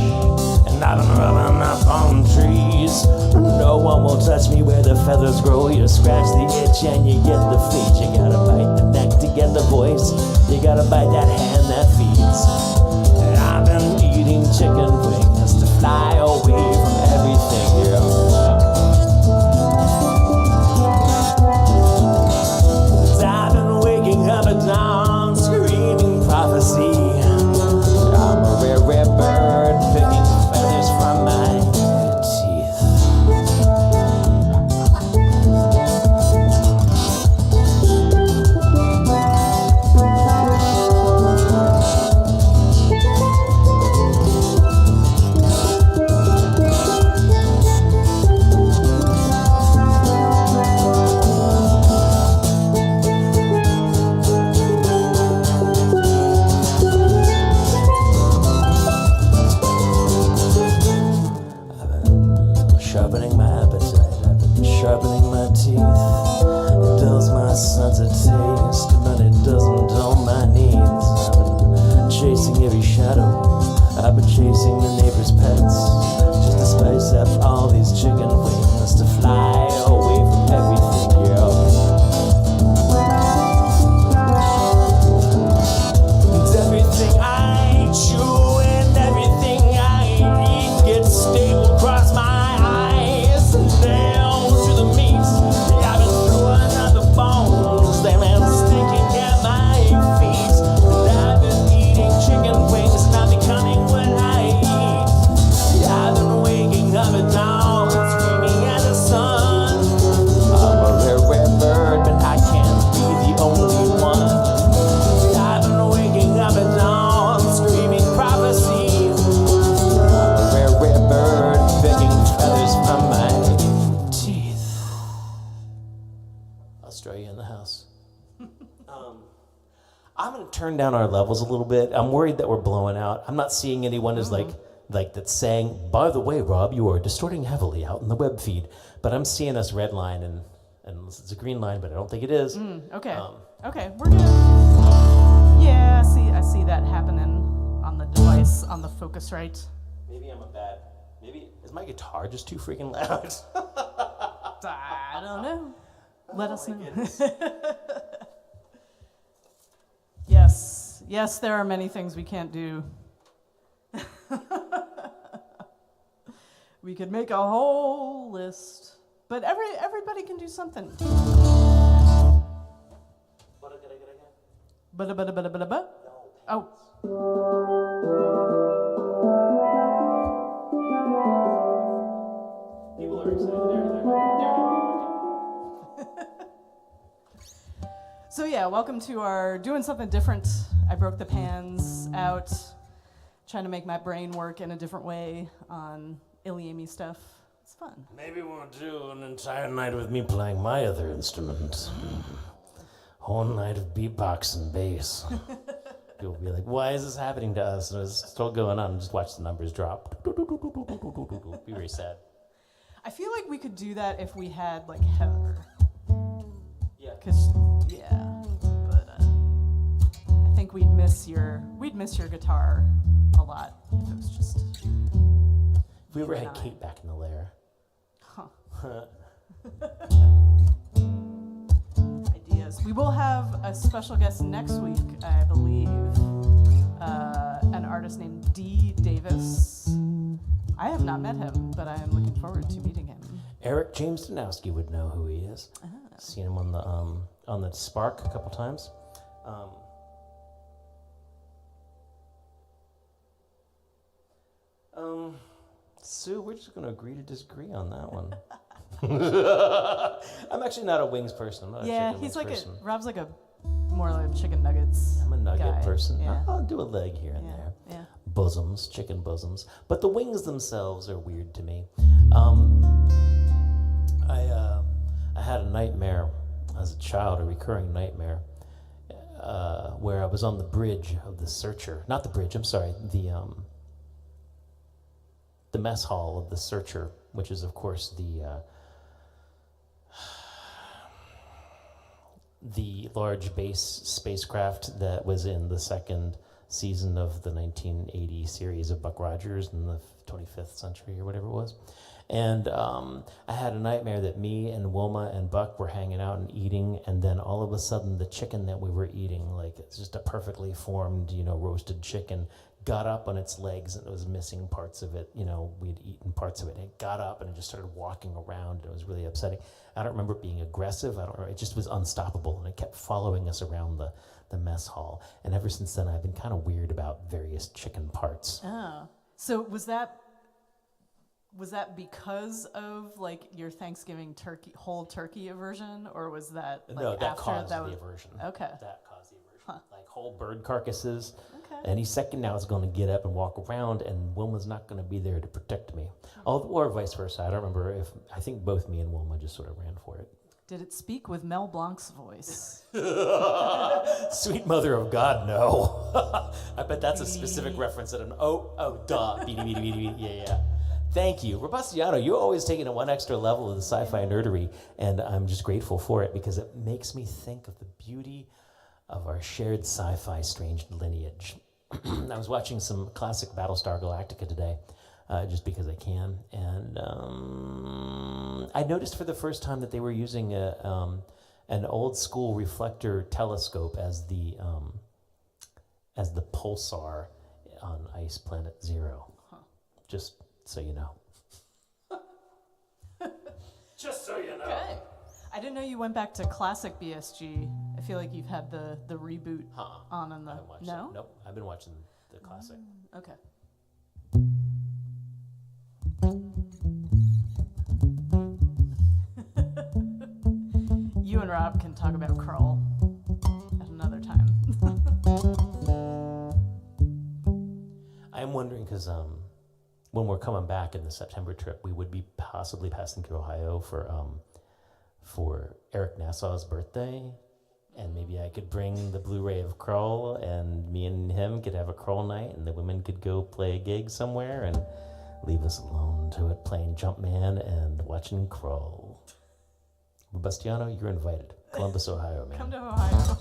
and I've been rubbing up on trees. No one will touch me where the feathers grow. You scratch the itch and you get the feet. You gotta bite the neck to get the voice. You gotta bite that hand that feeds. And I've been eating chicken wings to fly away from everything, girl. I've been waking up at dawn, screaming prophecy. I'm a rare, rare bird, picking feathers from my teeth. Sharpening my appetite, I've been sharpening my teeth. It dulls my sense of taste, but it doesn't dull my needs. I've been chasing every Australia in the house. I'm going to turn down our levels a little bit. I'm worried that we're blowing out. I'm not seeing anyone as like that's saying, by the way, Rob, you are distorting heavily out in the web feed. But I'm seeing us red line and it's a green line, but I don't think it is. Okay. Okay, we're good. Yeah, I see that happening on the device, on the Focusrite. Maybe, is my guitar just too freaking loud? I don't know. Let us know. Yes, there are many things we can't do. We could make a whole list, but everybody can do something. Oh. People are excited. So yeah, welcome to our doing something different. I broke the pans out, trying to make my brain work in a different way on ilyAIMY stuff. It's fun. Maybe we'll do an entire night with me playing my other instrument. Whole night of beatbox and bass. People will be like, why is this happening to us? And it's still going on. Just watch the numbers drop. Be very sad. I feel like we could do that if we had like Heather. Yeah. But I think we'd miss your guitar a lot if it was just. If we ever had Kate back in the lair. Ideas. We will have a special guest next week, I believe. An artist named D. Davis. I have not met him, but I am looking forward to meeting him. Eric James Danowski would know who he is. Seen him on the Spark a couple times. Sue, we're just going to agree to disagree on that one. I'm actually not a wings person. I'm not a chicken he's wings like person. Rob's like more like chicken nuggets. I'm a nugget guy. person. Yeah. I'll do a leg here and there. Yeah. Bosoms, chicken bosoms. But the wings themselves are weird to me. I had a nightmare as a child, a recurring nightmare, where I was on the bridge of the Searcher. Not the bridge, I'm sorry, the mess hall of the Searcher, which is, of course, the large base spacecraft that was in the second season of the 1980 series of Buck Rogers in the 25th century or whatever it was. And I had a nightmare that me and Wilma and Buck were hanging out and eating, and then all of a sudden the chicken that we were eating, like it's just a perfectly formed, roasted chicken, got up on its legs and it was missing parts of it. We'd eaten parts of it, and it got up and it just started walking around, and it was really upsetting. I don't remember it being aggressive. I don't remember. It just was unstoppable, and it kept following us around the mess hall. And ever since then, I've been kind of weird about various chicken parts. Oh, so was that because of like your Thanksgiving whole turkey aversion, or was that like no? That after caused that the aversion. Okay. That caused the aversion. Like whole bird carcasses. Okay. Any second now is going to get up and walk around, and Wilma's not going to be there to protect me. Or vice versa. I don't remember I think both me and Wilma just sort of ran for it. Did it speak with Mel Blanc's voice? Sweet mother of God, no. I bet that's a specific reference that duh. Beady, beady, beady, beady. Yeah. Thank you. Robustiano, you're always taking it one extra level of the sci-fi nerdery, and I'm just grateful for it because it makes me think of the beauty of our shared sci-fi strange lineage. I was watching some classic Battlestar Galactica today, just because I can, and I noticed for the first time that they were using an old school reflector telescope as the pulsar on Ice Planet Zero. Just so you know. Just so you know. Okay. I didn't know you went back to classic BSG. I feel like you've had the reboot on in the... No? Nope, I've been watching the classic. Okay. You and Rob can talk about Krull at another time. I'm wondering because when we're coming back in the September trip, we would be possibly passing through Ohio for Eric Nassau's birthday, and maybe I could bring the Blu-ray of Krull, and me and him could have a Krull night, and the women could go play a gig somewhere and leave us alone to it, playing Jumpman and watching Krull. Robustiano, you're invited. Columbus, Ohio, man. Come to Ohio.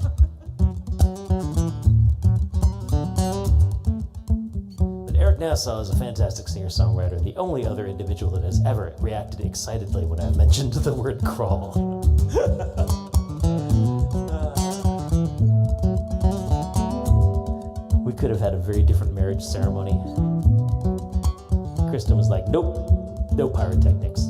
But Eric Nassau is a fantastic singer-songwriter, and the only other individual that has ever reacted excitedly when I've mentioned the word Krull. We could have had a very different marriage ceremony. Kristen was like, nope, no pyrotechnics.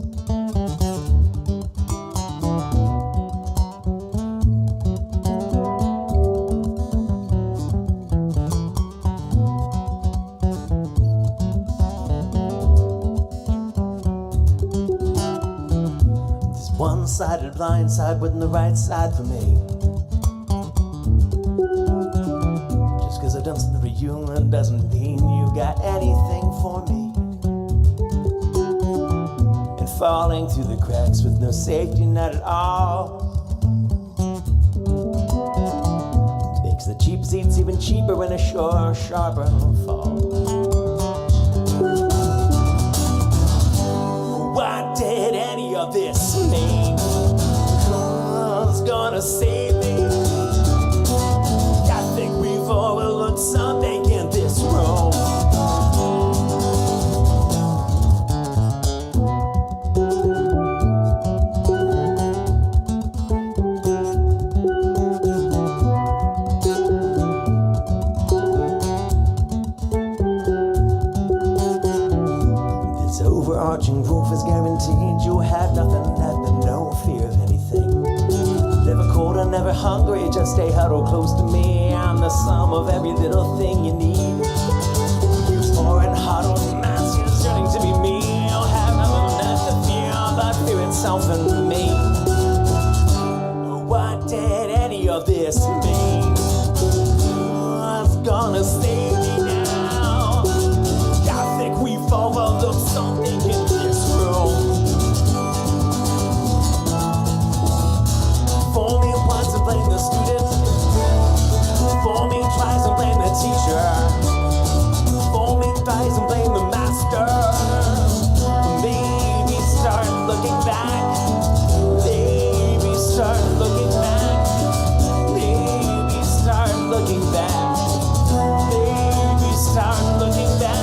This one-sided blind side wasn't the right side for me. Just 'cause I've done something for you doesn't mean you got anything for me. And falling through the cracks with no safety net at all makes the cheap seats even cheaper and a sharper fall. What did any of this mean? Who's gonna save me? I think we've overlooked something in this room. This overarching roof is guaranteed you'll have nothing left and no fear of anything. Never cold or never hungry, just stay huddled close to me. I'm the sum of every little thing you need. You foreign huddled mass, you're starting to be me. You'll have nothing left to fear but fear itself and me. What did any of this mean? What's gonna save me now? I think we've overlooked something in this room. For me wants to blame the student. For me tries to blame the teacher. For me tries to blame the master. Maybe start looking back. Maybe start looking back. Maybe start looking back. Maybe start looking back.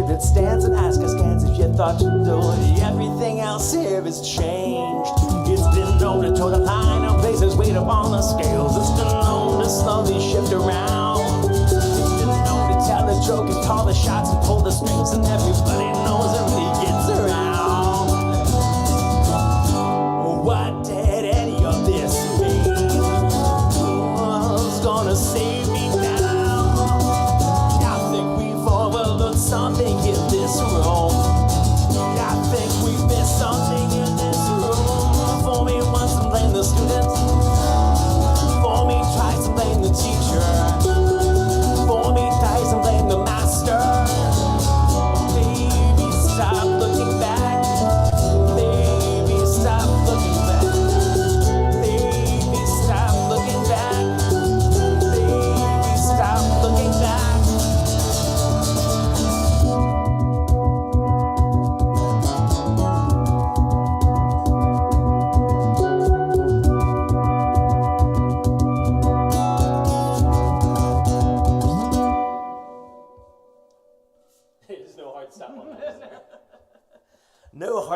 It stands and asks askance if you thought you knew. Everything else here has changed. It's been known to toe the line of places, weight up on the scales. It's been known to slowly shift around. It's been known to tell the joke and call the shots and pull the strings, and everybody knows it really gets around. What did any of this mean? Who's gonna save me now? I think we've overlooked something in this room. I think we've missed something in this room. For me once and blame the student.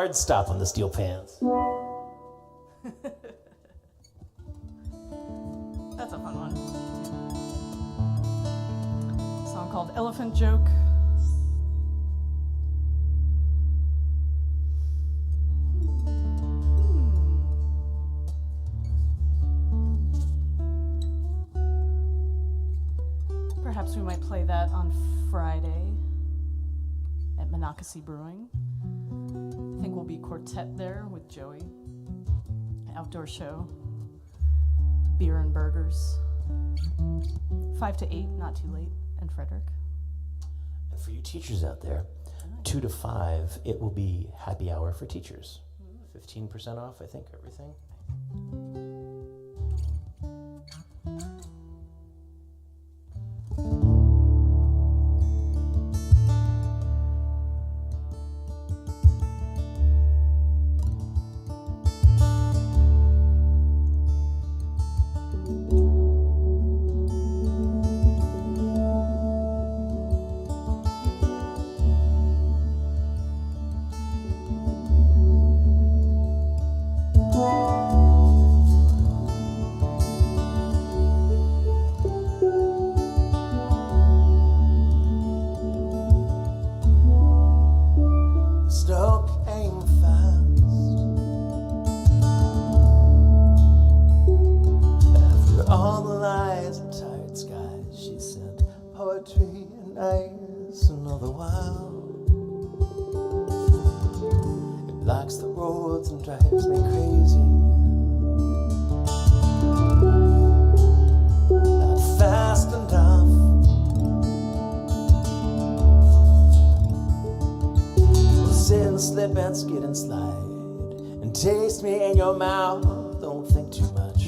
hard stop on the steel pans. That's a fun one. A song called Elephant Joke. Perhaps we might play that on Friday at Monocacy Brewing. I think we'll be quartet there with Joey. Outdoor show. Beer and burgers. 5 to 8, not too late. And Frederick. And for you teachers out there, 2 to 5, it will be happy hour for teachers. 15% off, I think, everything. Slip and skid and slide and taste me in your mouth. Don't think too much.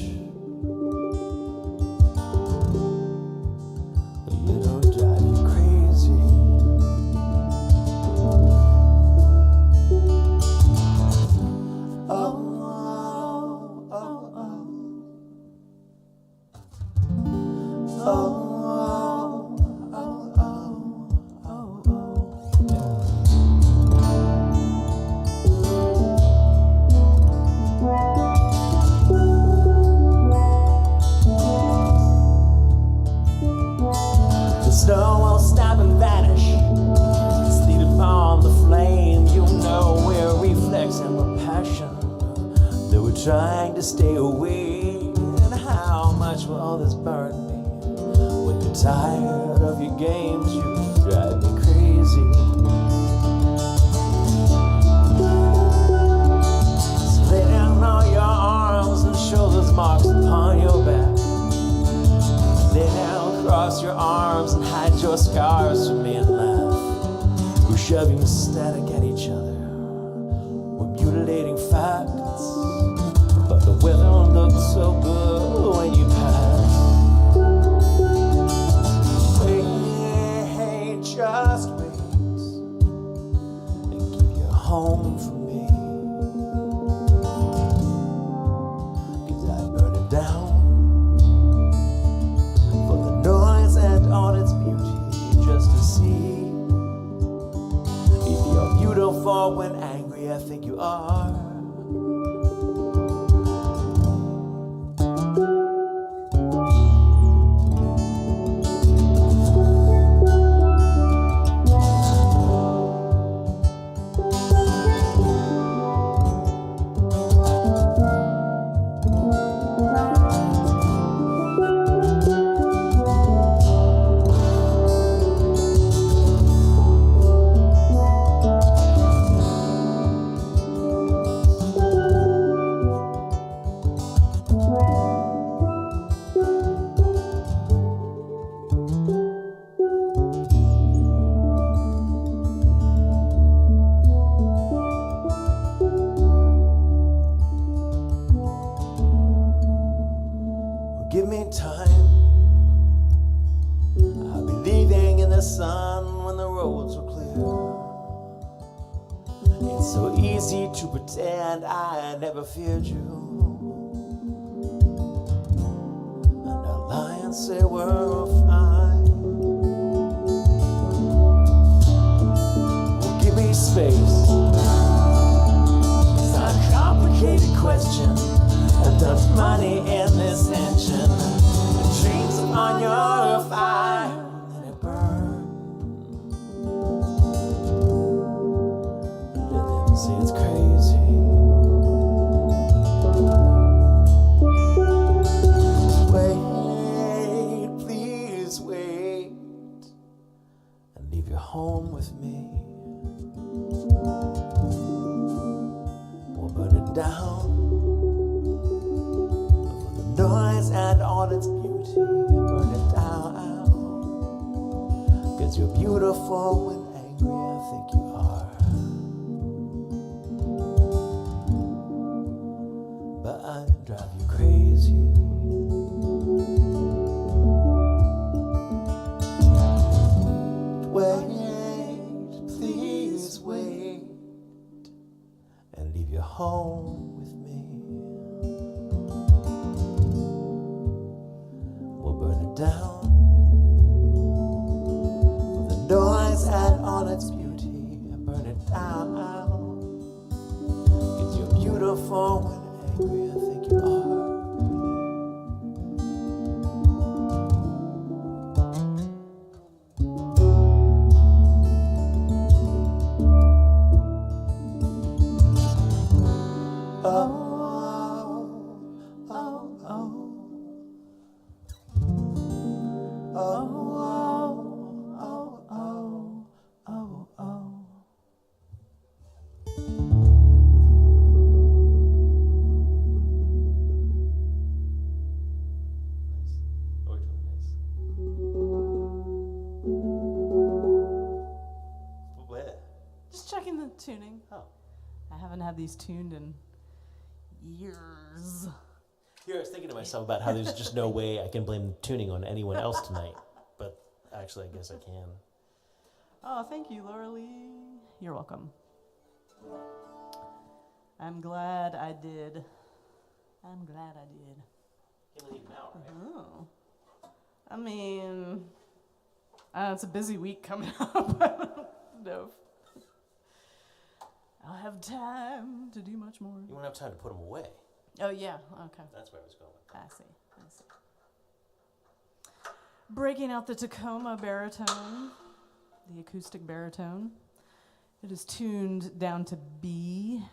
You don't drive you crazy. Oh, oh, oh, oh. Oh. Snow will snap and vanish. Sleep upon the flame. You know we're reflexing with passion that we're trying to stay away. And how much will all this burn me? When you're tired of your games, you drive me crazy. So lay down all your arms and shoulders marks upon your back. Lay down, cross your arms and hide your scars from me and laugh. We're shoving static at each other. We're mutilating facts. But the weather looks so good when you pass. Wait, just wait. And keep your home from me. 'Cause I burn it down. And all its beauty, just to see if you're beautiful when angry. I think you are. Give me time. I'll be leaving in the sun when the roads are clear. It's so easy to pretend I never feared you. And our lions say we're fine. Well, give me space. question. There's money in this tension. Dreams upon your fire, let it burn. Let them say it's crazy. Wait, please wait, and leave your home with me. We'll burn it down. Noise and all its beauty, burn it down. 'Cause you're beautiful when angry, I think you are. But I drive you crazy. Wait, please wait, and leave your home with me. Down with the noise and all its beauty, burn it down. 'Cause you're beautiful when angry, I think you are. Tuning. Oh. I haven't had these tuned in years. Here, I was thinking to myself about how there's just no way I can blame tuning on anyone else tonight. But actually, I guess I can. Oh, thank you, Laura Lee. You're welcome. I'm glad I did. I'm glad I did. Can't leave them out, right? Oh. I mean, it's a busy week coming up. I don't know if I'll have time to do much more. You won't have time to put them away. Oh, yeah. Okay. That's where I was going. I see. Breaking out the Tacoma baritone, the acoustic baritone. It is tuned down to B.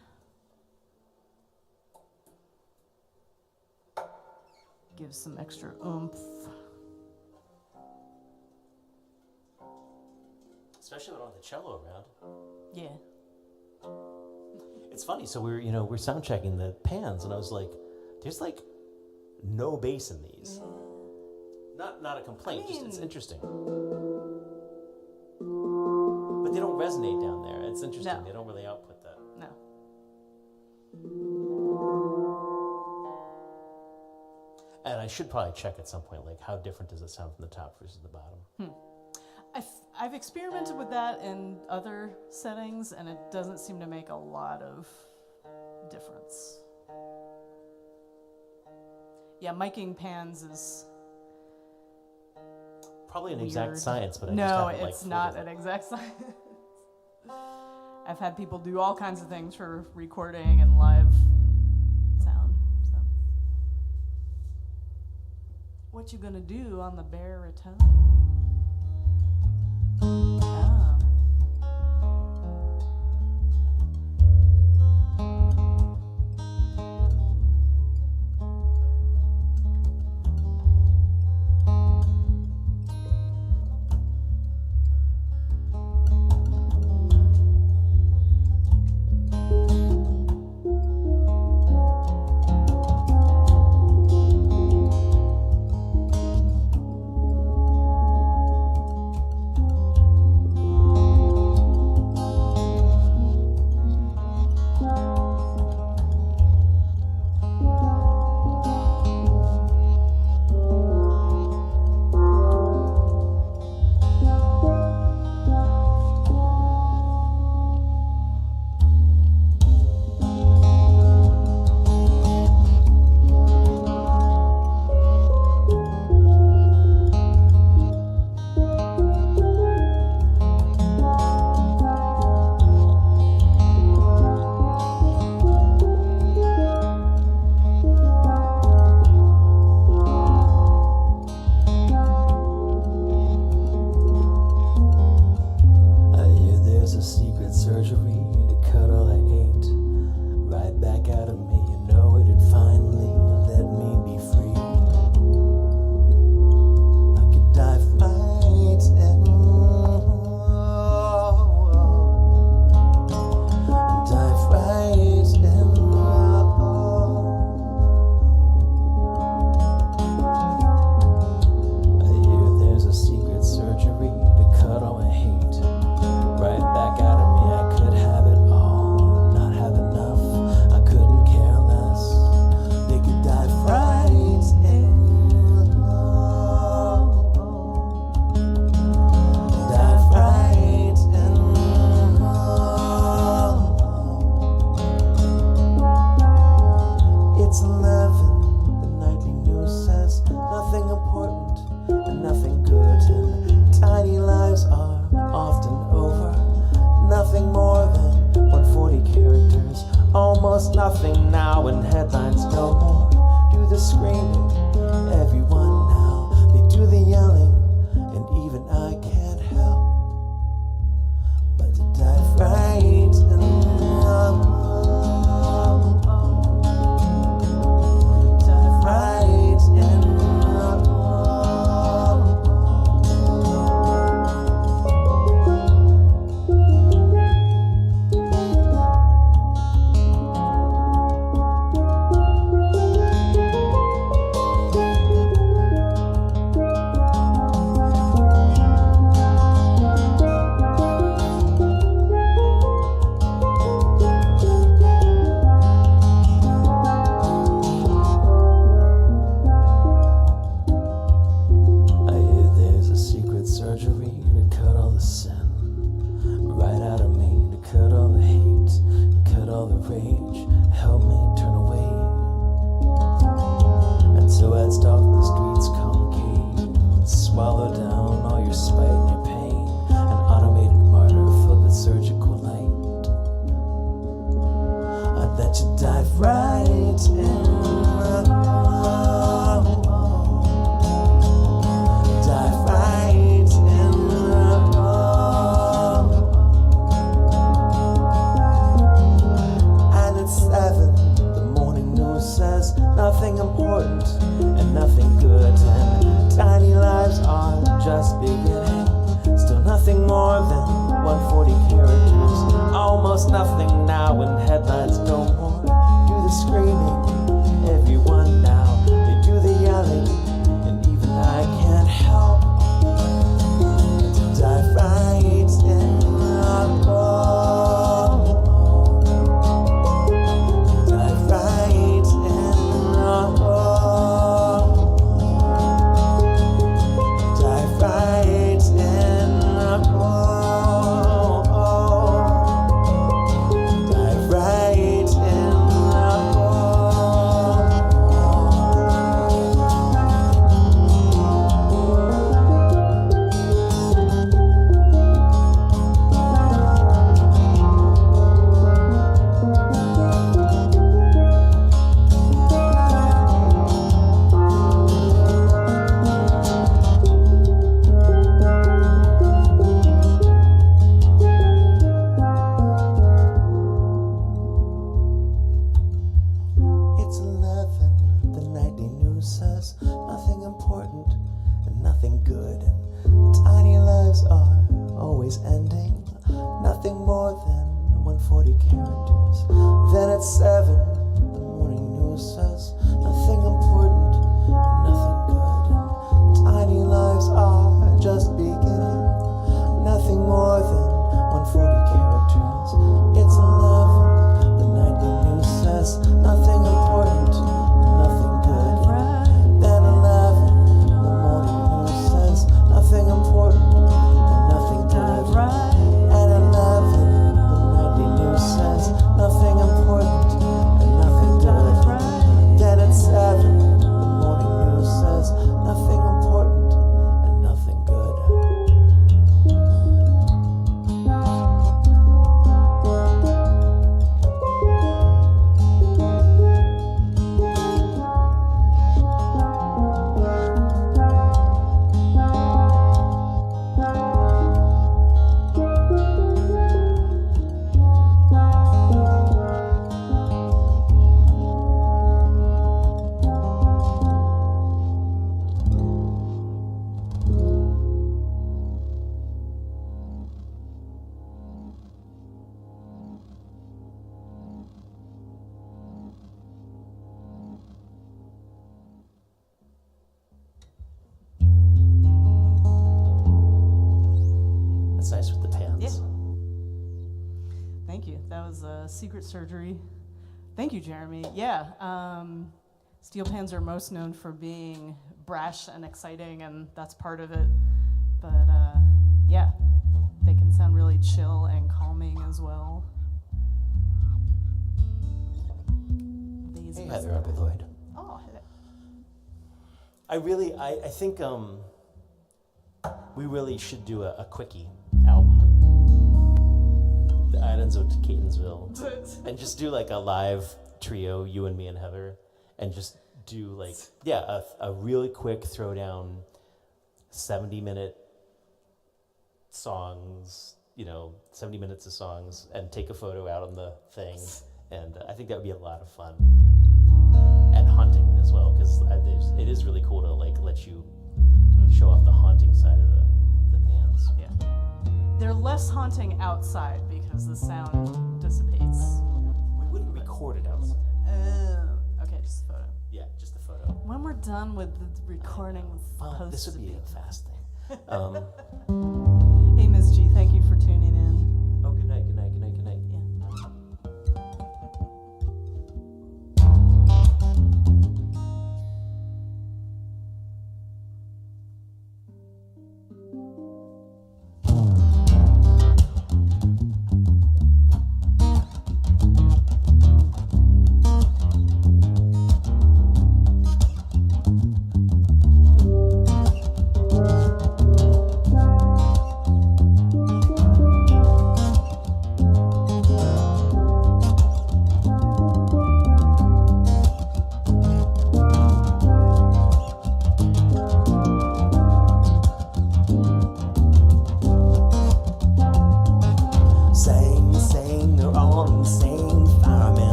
Gives some extra oomph. Especially with all the cello around. Yeah. It's funny. So we're sound checking the pans, and I was like, "There's like no bass in these." Not a complaint. Just it's interesting. But they don't resonate down there. It's interesting. No. They don't really output that. No. And I should probably check at some point, like how different does it sound from the top versus the bottom? I've experimented with that in other settings, and it doesn't seem to make a lot of difference. Yeah, miking pans is Probably an weird. exact science, but I no, just haven't it's not an exact science. I've had people do all kinds of things for recording and live sound. So, what you gonna do on the baritone? Oh. almost nothing now, and headlines no more. Do the screaming, everyone now. They do the yelling, and even I can't help but to dive right in love. Dive right in love. I hear there's a secret surgery to cut all the sin right out of me, to cut all the hate, cut all the rage, help me turn away. And so I'd stalk the streets concave and swallow down all your spite and your pain, an automated martyr filled with surgical light. I'd let you dive right in love. Dive right in love. And at 7, the morning news says nothing important and nothing good, and tiny lives are just beginning. Still nothing more than 140 characters. Almost nothing now, and headlines no more. Do the screaming, everyone now. They do the yelling, and even I can't help to dive right in love. Dive right in love. Dive right in love. Dive right in love. It's 11, the nightly news says nothing important and nothing good, and tiny lives are always ending. Nothing more than 140 characters. Then at 7, the morning news says nothing important and nothing good, and tiny lives are just beginning. Nothing more than 140 characters. It's 11, the nightly news says nothing important and nothing good. Then 11, the morning news says nothing important and nothing good. At 11, the nightly news says nothing important and nothing good. Then at 7, the morning news says nothing important and nothing good. That's nice with the pans. Yeah. Thank you. That was Secret Surgery. Thank you, Jeremy. Yeah. Steel pans are most known for being brash and exciting, and that's part of it. But yeah, they can sound really chill and calming as well. These Hey, Heather Upper Lloyd. Oh, hello. I think we really should do a quickie album. the islands of Catonsville, and just do like a live trio, you and me and Heather, and just do like a really quick throwdown, 70-minute songs, 70 minutes of songs, and take a photo out on the thing, and I think that would be a lot of fun, and haunting as well, because it is really cool to like let you show off the haunting side of the bands. Yeah. They're less haunting outside because the sound dissipates. We wouldn't record it outside. Okay, just a photo. Yeah, just the photo. When we're done with the recording, Well, this would be a fast thing. Hey, Ms. G, thank you for tuning in. Oh, good night, good night, good night, good night. Yeah.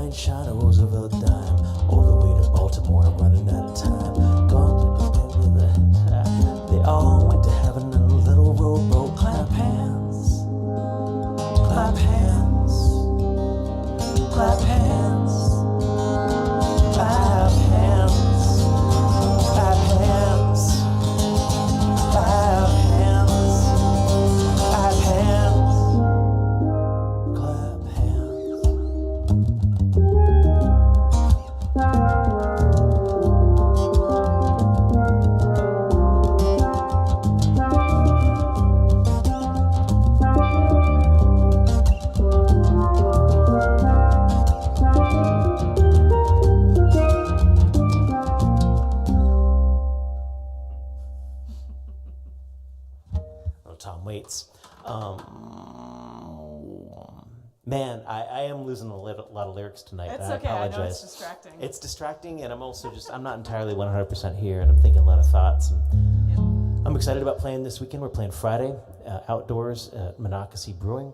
Shine a Roosevelt dime all the way to Baltimore, running out of time. Gone to the they all went to heaven in a little rowboat. Clap hands, clap hands, clap hands, clap hands, clap hands, clap hands, clap hands, clap hands. Man, I am losing a lot of lyrics tonight. It's and okay. I I apologize. know it's distracting. It's distracting, and I'm also I'm not entirely 100% here, and I'm thinking a lot of thoughts. And Yep. I'm excited about playing this weekend. We're playing Friday outdoors at Monocacy Brewing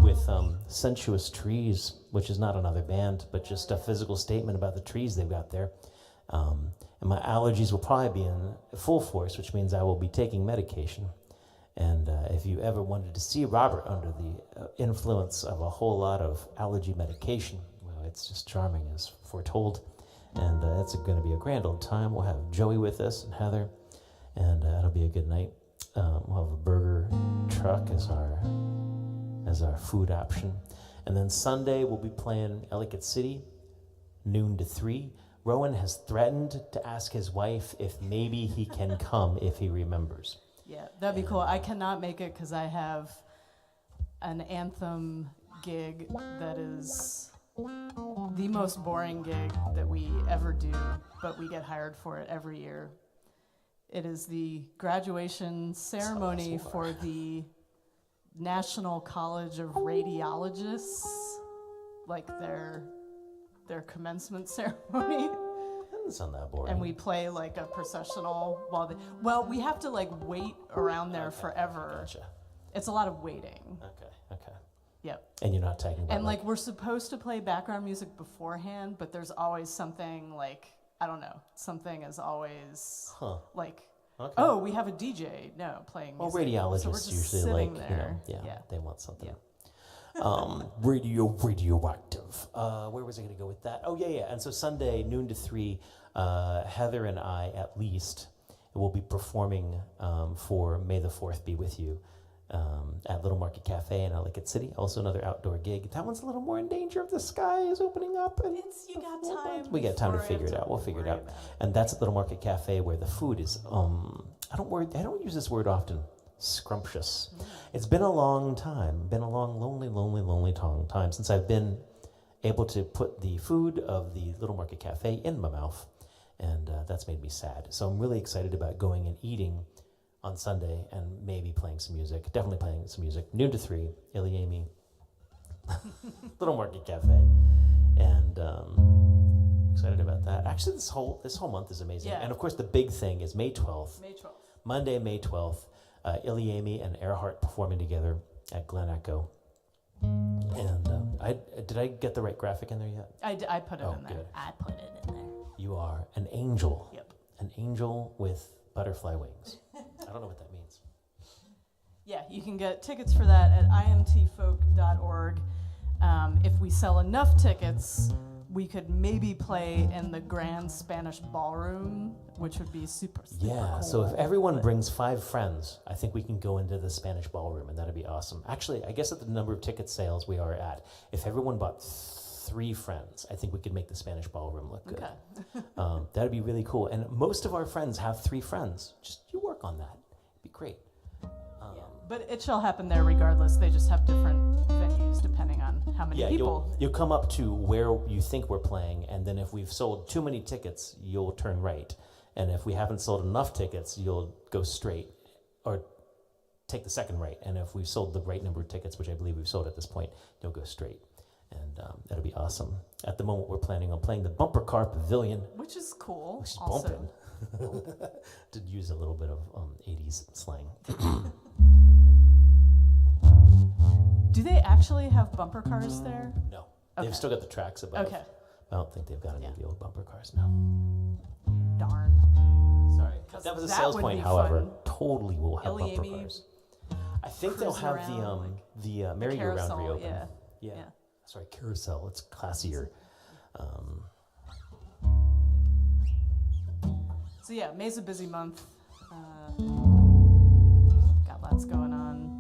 with Sensuous Trees, which is not another band, but just a physical statement about the trees they've got there. And my allergies will probably be in full force, which means I will be taking medication. And if you ever wanted to see Robert under the influence of a whole lot of allergy medication, well, it's just charming as foretold. And it's going to be a grand old time. We'll have Joey with us and Heather, and it'll be a good night. We'll have a burger truck as our food option. And then Sunday, we'll be playing Ellicott City, noon to 3. Rowan has threatened to ask his wife if maybe he can come if he remembers. Yeah, that'd be cool. I cannot make it because I have an Anthem gig that is the most boring gig that we ever do, but we get hired for it every year. It is the graduation ceremony for the National College of Radiologists, like their commencement ceremony. Doesn't sound that boring. And we play like a processional while we have to like wait around there forever. Gotcha. It's a lot of waiting. Okay. Yep. And you're not talking about And like we're supposed to play background music beforehand, but there's always something like, I don't know, something is always like, okay. oh, we have a DJ playing Well, music. radiologists So we're just usually sitting like, there. they want something. Yeah. Radioactive. Where was I going to go with that? Oh, yeah. And so Sunday, noon to 3, Heather and I, at least, will be performing for May the 4th Be With You at Little Market Cafe in Ellicott City. Also another outdoor gig. That one's a little more in danger if the sky is opening up. And You got time. we got time to before I figure have it to out. We'll figure it worry out. about it. And that's at Little Market Cafe where the food is, I don't use this word often, scrumptious. It's been a long time, lonely time since I've been able to put the food of the Little Market Cafe in my mouth, and that's made me sad. So I'm really excited about going and eating on Sunday and maybe playing some music, definitely playing some music, noon to 3, ilyAIMY, Little Market Cafe, and excited about that. Actually, this whole month is amazing. Yeah. And of course, the big thing is May 12th. May 12th. Monday, May 12th, ilyAIMY and Earhart performing together at Glen Echo. And did I get the right graphic in there yet? I put it in there. Good. I put it in there. You are an angel. Yep. An angel with butterfly wings. I don't know what that means. Yeah, you can get tickets for that at imtfolk.org. If we sell enough tickets, we could maybe play in the Grand Spanish Ballroom, which would be super Yeah, cool. so if everyone brings 5 friends, I think we can go into the Spanish Ballroom, and that'd be awesome. Actually, I guess at the number of ticket sales we are at, if everyone bought 3 friends, I think we could make the Spanish Ballroom look good. Okay. That'd be really cool. And most of our friends have 3 friends. Just you work on that. It'd be great. But it shall happen there regardless. They just have different venues depending on how many people. You'll come up to where you think we're playing, and then if we've sold too many tickets, you'll turn right. And if we haven't sold enough tickets, you'll go straight or take the second right. And if we've sold the right number of tickets, which I believe we've sold at this point, you'll go straight. And that'll be awesome. At the moment, we're planning on playing the Bumper Car Pavilion. Which is cool. Which is also. bumping. To use a little bit of 80s slang. Do they actually have bumper cars there? No. Okay. They've still got the tracks above. Okay. I don't think they've got any of the old bumper cars now. Darn. Sorry. That was a sales would point, be however. fun. Totally will have bumper ilyAIMY cars. I think they'll cruising have around, the merry-go-round carousel, reopen. yeah. Sorry, carousel. It's classier. So yeah, May's a busy month. Got lots going on.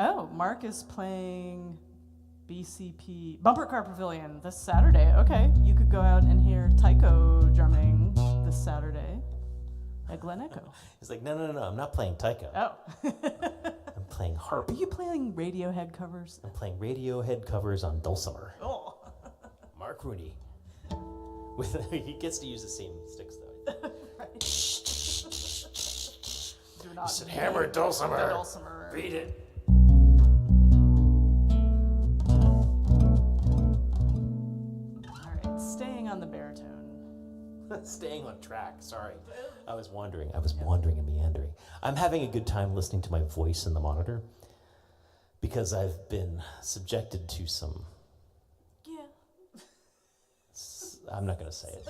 Oh, Mark is playing BCP Bumper Car Pavilion this Saturday. Okay, you could go out and hear taiko drumming this Saturday at Glen Echo. He's like, no, I'm not playing taiko. Oh. I'm playing harp. Are you playing Radiohead covers? I'm playing Radiohead covers on dulcimer. Oh. Mark Rooney. He gets to use the same sticks, though. Right. Do He not said, hammer dulcimer. the dulcimer. Beat it. Staying on track, sorry. I was wandering and meandering. I'm having a good time listening to my voice in the monitor because I've been subjected to some... Yeah. I'm not going to say it.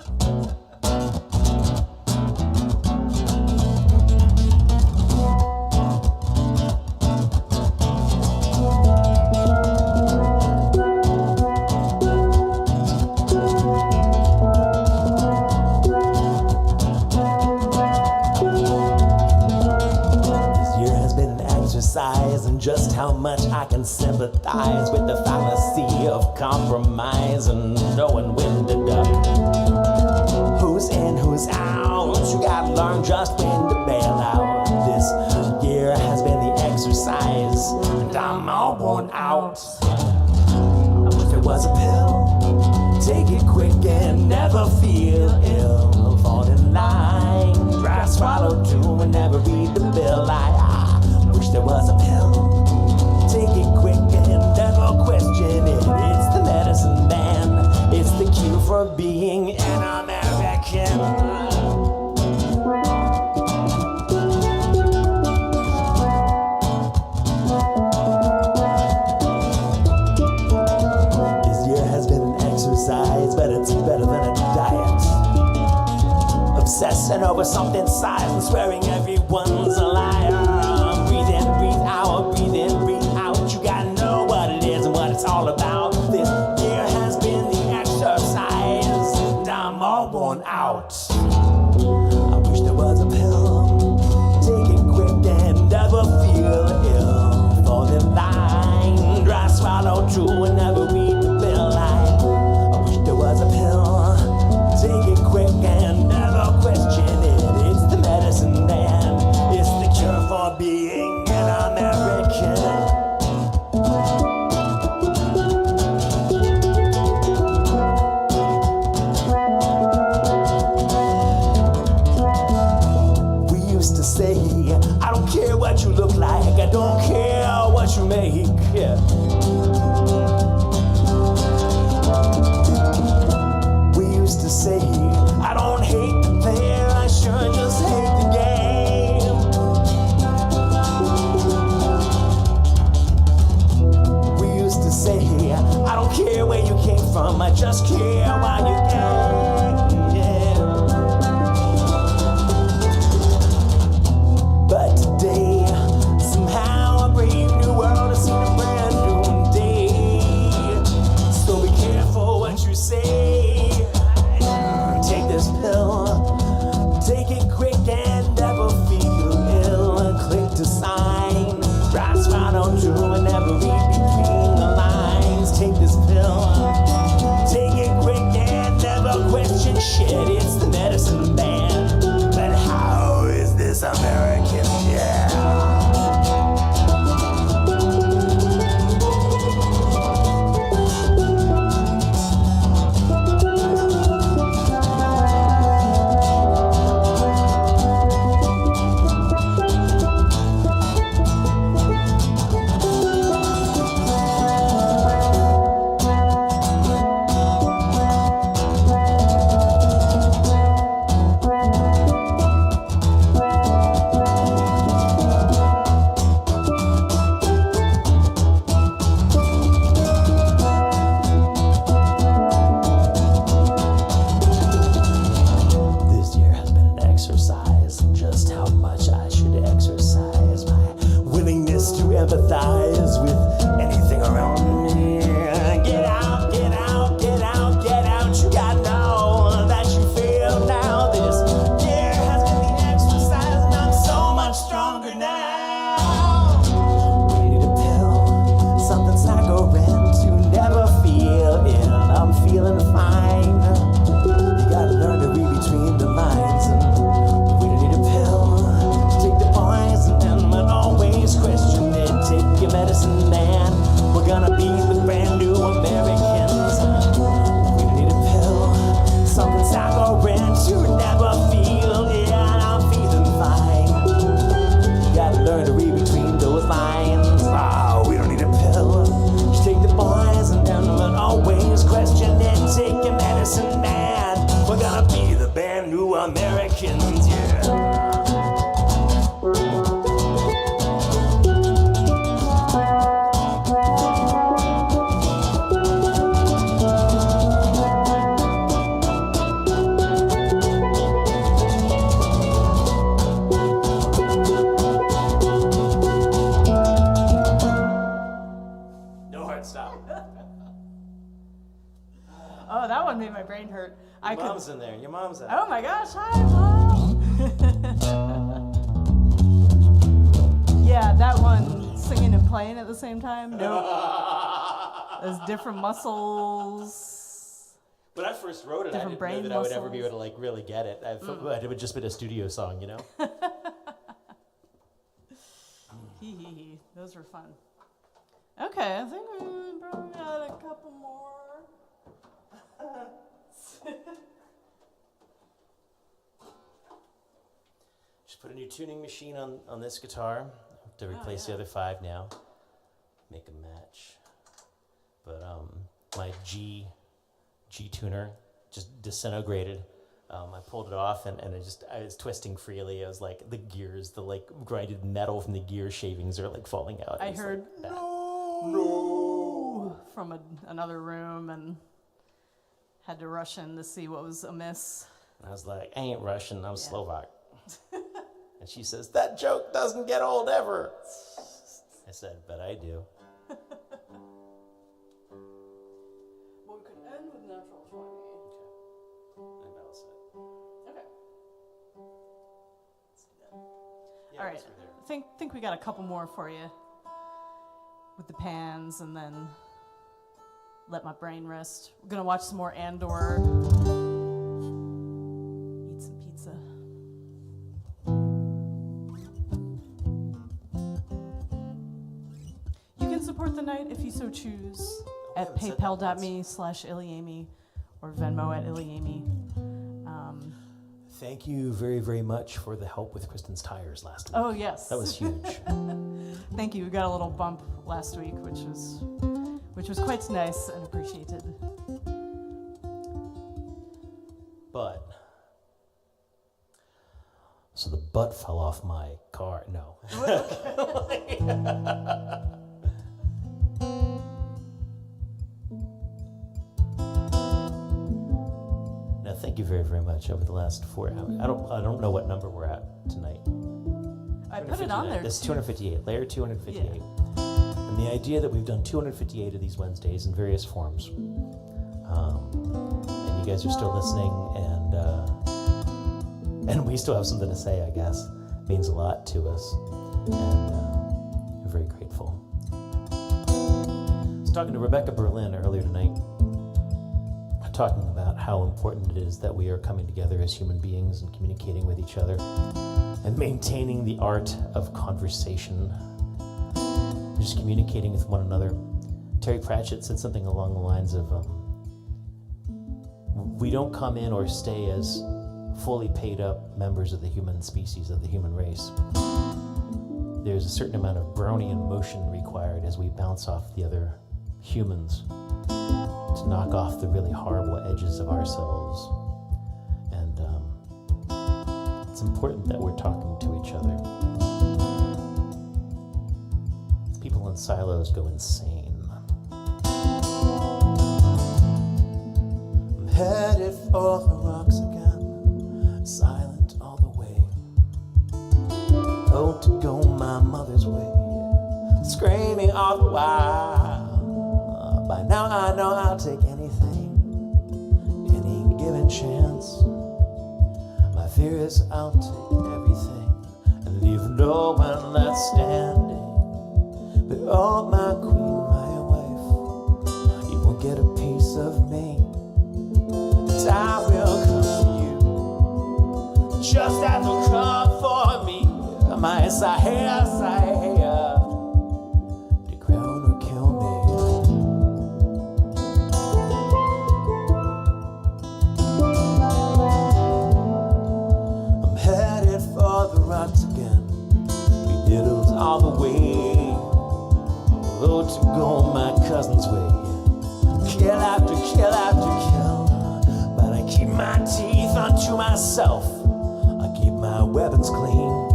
And just how much I can sympathize with the fallacy of compromise and knowing when to duck. Who's in, who's out? You gotta learn just when to bail out. This year has been the exercise, and I'm all worn out. I wish there was a pill. Take it quick and never feel ill. Fall in line, dry swallow too, and never read the bill. I wish there was a pill. Take it quick and never question it. It's the medicine man. It's the cure for being an American. This year has been an exercise, but it's better than a diet. Obsessing over something size and swearing everyone's a liar. Breathe in, breathe out, breathe in, breathe out. You gotta know what it is and what it's all about. This year has been the exercise, and I'm all worn out. I wish there was a pill. Take it quick and never feel ill. Fall in line, dry swallow true and never read the bill. I wish there was a pill. Take it quick and never question it. It's the medicine man. It's the cure for being an American. We used to say, I don't care what you look like, I don't care what you make. Yeah. We used to say, I don't hate the player, I sure just hate the game. We used to say, I don't care where you came from, I just care why you came. Yeah. But today, somehow a brave new world has seen a brand new day. So be careful what you say. Take this pill. Take it quick and never feel ill. Click to sign. Right spot on true and never read between the lines. Take this pill. Take it quick and never question shit. It's the medicine man. But how is this American? Yeah. This year has been an exercise in just how much I should exercise my willingness to empathize with anything around me. Get out, get out, get out, get out. You gotta know that you feel now. This year has been the exercise and I'm so much stronger now. We need a pill, something saccharine to never feel ill. I'm feeling fine. You gotta learn to read between the lines, and we need a pill to take the poison and but always question it. Take your medicine, man. We're gonna be the brand new Americans. We need a pill, something saccharine to never feel it. I'm feeling fine. You gotta learn to read between those lines. We don't need a pill. Just take the poison and but always question it. Take your medicine, man. We're gonna be the band one made my brain hurt. Your mom's in there. Your mom's out. Oh my gosh, hi, Mom. Yeah, that one, singing and playing at the same time. Nope. There's different muscles. When I first wrote it, I didn't know that I would ever be able to like really get it. I felt it would just been a studio song, you know? Hee hee hee. Those were fun. Okay, I think we probably got a couple more. Just put a new tuning machine on this guitar to replace the other 5 now. Make a match. But my G tuner just disintegrated. I pulled it off and I was twisting freely. I was like, the gears, the like grinded metal from the gear shavings are like falling out. I heard no from another room and had to rush in to see what was amiss. I was like, I ain't Russian, I'm Slovak. And she says, that joke doesn't get old ever. I said, but I do. One could end with natural 20. Okay. I balance it. Okay. Let's do that. Yeah, All right. I think we got a couple more for you with the pans, and then let my brain rest. We're gonna watch some more Andor. Eat some pizza. You can support the night if you so choose at paypal.me/ilyAIMY or Venmo at ilyAIMY. Thank you very, very much for the help with Kristen's tires last week. Oh yes, That was huge. Thank you. We got a little bump last week, which was quite nice and appreciated. But so the butt fell off my car. No. Now, thank you very, very much over the last 4 hours. I don't know what number we're at tonight. I put it on there. This is too. 258, layer 258. Yeah. And the idea that we've done 258 of these Wednesdays in various forms. And you guys are still listening, and we still have something to say, I guess. Means a lot to us. And we're very grateful. I was talking to Rebecca Berlin earlier tonight, talking about how important it is that we are coming together as human beings and communicating with each other and maintaining the art of conversation, just communicating with one another. Terry Pratchett said something along the lines of, we don't come in or stay as fully paid up members of the human species, of the human race. There's a certain amount of Brownian motion required as we bounce off the other humans to knock off the really horrible edges of ourselves. And it's important that we're talking to each other. People in silos go insane. I'm headed for the rocks again, silent all the way. Oh, to go my mother's way, screaming all the while. By now I know I'll take anything, any given chance. My fear is I'll take everything and leave no one left standing. But oh, my queen, my wife, you won't get a piece of me. And I will come for you, just as you'll come for me. My Sahaya, to crown or kill me. I'm headed for the rocks again, we diddles all the way. Oh, to go my cousin's way, kill after kill after kill. But I keep my teeth unto myself, I keep my weapons clean.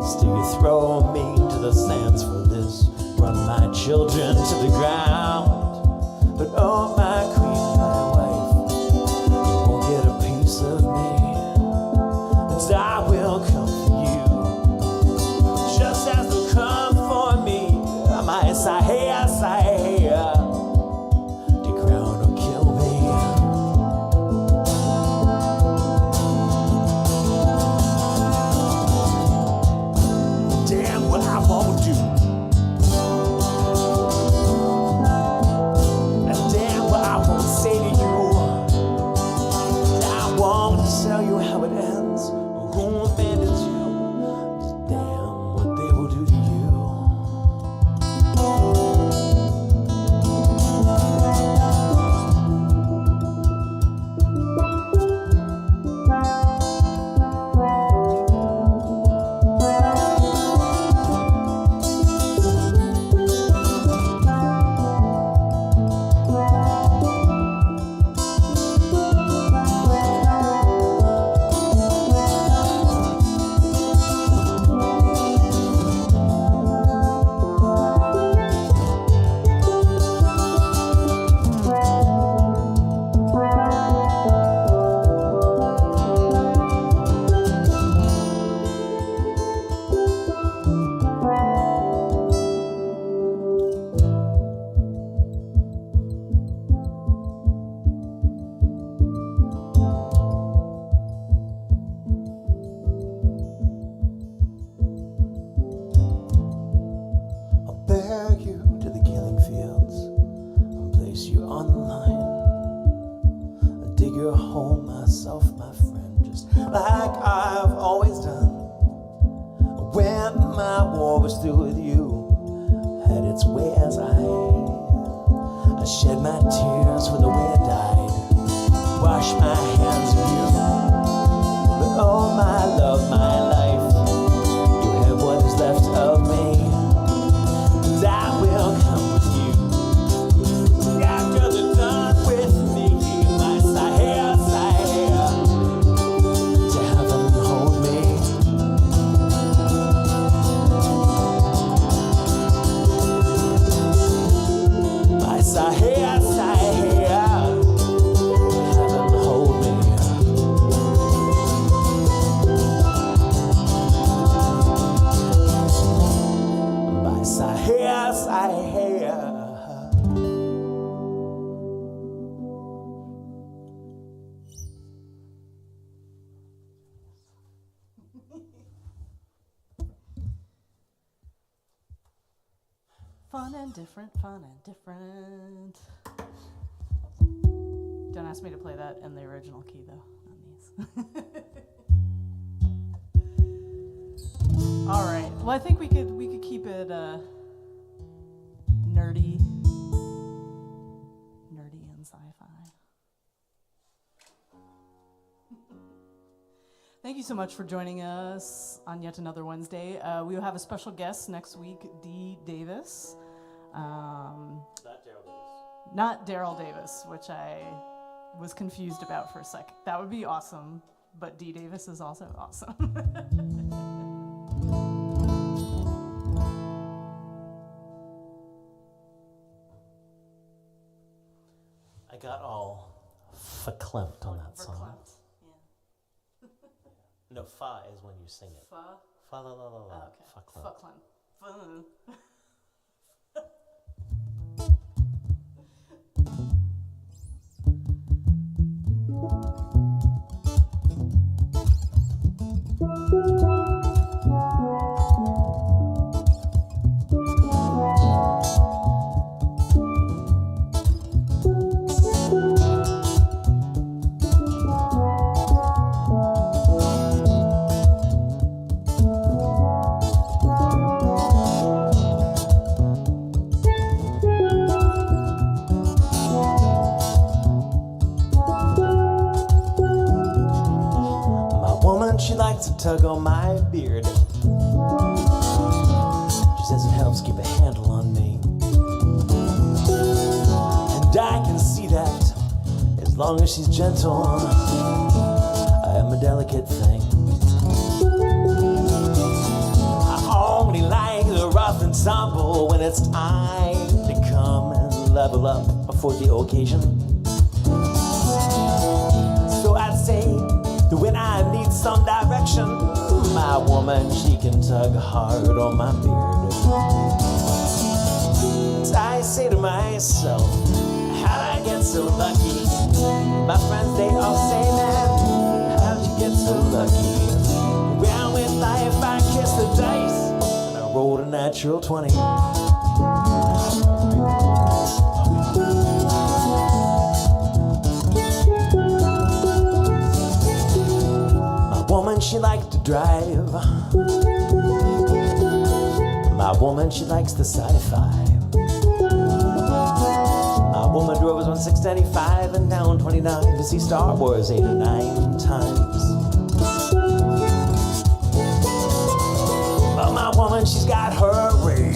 Still you throw me to the sands for this, run my children to the ground. But oh, my queen, my wife, you won't get a piece of me. And I will come for you, just as they'll come for me. My Sahaya, to crown or kill me. do with you had its way as I shed my tears for the way I died. Wash my hands of you. But oh, my love, my life, you have what is left of me. And I will come with you. After they're done with me, my sire, to have them hold me. My sire, have them hold me. My sire, Fun and different, fun and different. Don't ask me to play that in the original key, though, on these. All right. Well, I think we could keep it nerdy and sci-fi. Thank you so much for joining us on yet another Wednesday. We will have a special guest next week, Dee Davis. Not Daryl Davis, which I was confused about for a sec. That would be awesome, but Dee Davis is also awesome. I got all verklempt on that song. Verklempt, yeah. No, fa is when you sing it. Fa? Fa la la la la. Oh, okay. Verklempt. Verklempt. Fun. She likes to tug on my beard. She says it helps keep a handle on me. And I can see that as long as she's gentle, I am a delicate thing. I only like the rough and tumble when it's time to come and level up for the occasion. So I'd say that when I need some direction, my woman, she can tug hard on my beard. And I say to myself, how'd I get so lucky? My friends, they all say, man, how'd you get so lucky? Around with life, I kissed the dice, and I rolled a natural 20. Woman, she likes to drive. My woman, she likes the sci-fi. My woman drove us on 695 and down 29 to see Star Wars 8 or 9 times. But my woman, she's got her way.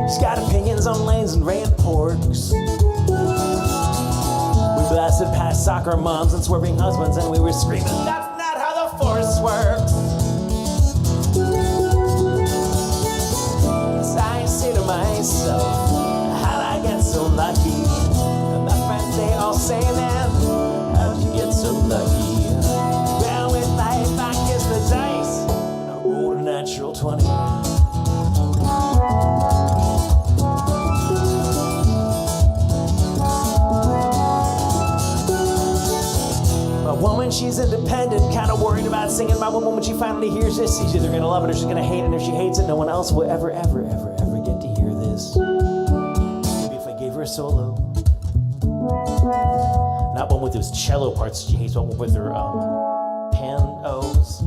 She's got opinions on lanes and ran porks. Blasted past soccer moms and swerving husbands, and we were screaming, that's not how the force works. So I say to myself, how'd I get so lucky? And my friends, they all say, man, how'd you get so lucky? Well, with life, I kissed the dice, and I rolled a natural 20. My woman, she's independent, kind of worried about singing. My woman, when she finally hears this, she's either gonna love it or she's gonna hate it. And if she hates it, no one else will ever get to hear this. Maybe if I gave her a solo. Not one with those cello parts she hates, but one with her pianos.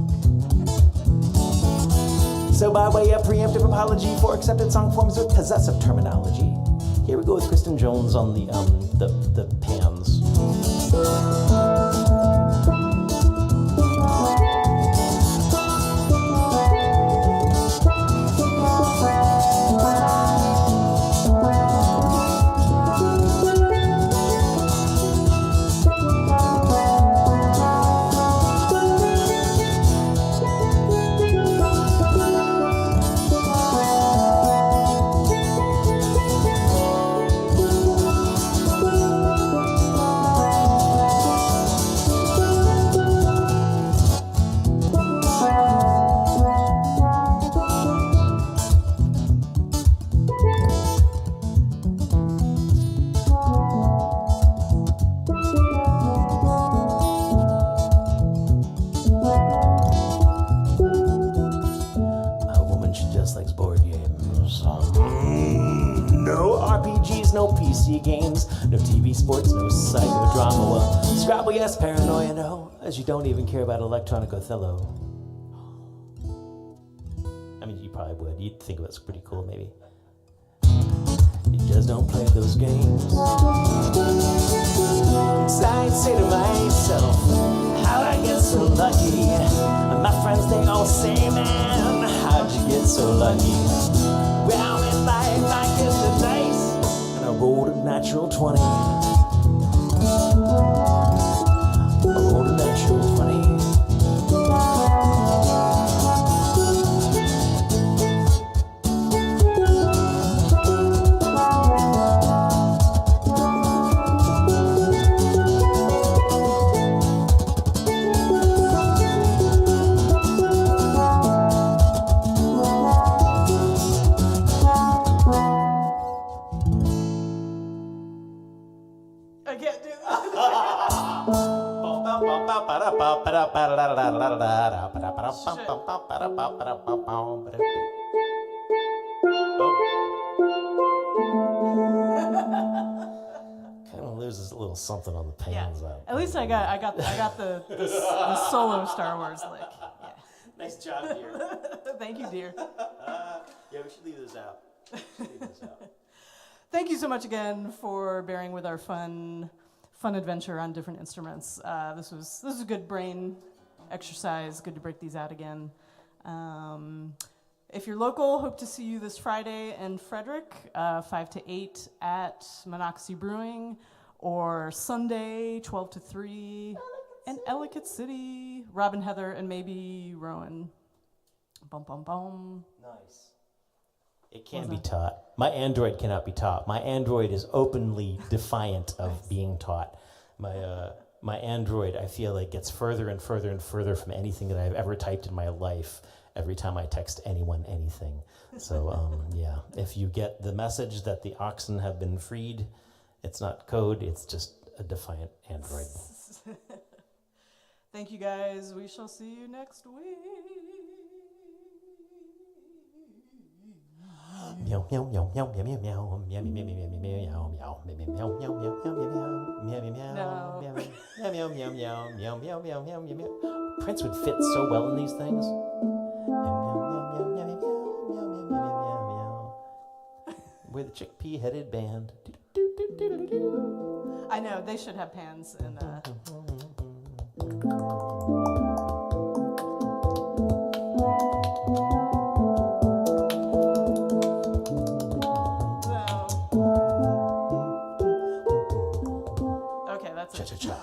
So by way of preemptive apology for accepted song forms with possessive terminology, here we go with Kristen Jones on the pans. No RPGs, no PC games, no TV sports, no psychodrama. Well, Scrabble, yes, paranoia, no, as you don't even care about electronic Othello. I mean, you probably would. You'd think it was pretty cool, maybe. You just don't play those games. So I'd say to myself, how'd I get so lucky? And my friends, they all say, man, how'd you get so lucky? Well, in life, I guess the dice, and I rolled a natural 20. I rolled a natural 20. I can't do that. Kind of loses a little something on the pans. At least I got the solo Star Wars lick. Yeah. Nice job, dear. Thank you, dear. Yeah, we should leave this out. Thank you so much again for bearing with our fun adventure on different instruments. This was a good brain exercise. Good to break these out again. If you're local, hope to see you this Friday in Frederick, 5 to 8 at Monocacy Brewing, or Sunday, 12 to 3 in Ellicott City. Robin, Heather, and maybe Rowan. Bum, bum, bum. Nice. It can be taught. My Android cannot be taught. My Android is openly defiant of being taught. My Android, I feel like, gets further and further and further from anything that I've ever typed in my life every time I text anyone anything. So, yeah, if you get the message that the oxen have been freed, it's not code, it's just a defiant Android. Thank you, guys. We shall see you next week. Meow meow meow meow meow meow meow meow meow meow meow meow meow meow. Prince would fit so well in these things. We're the chickpea-headed band. I know, they should have pans in the... Okay, that's it. Cha-cha-cha.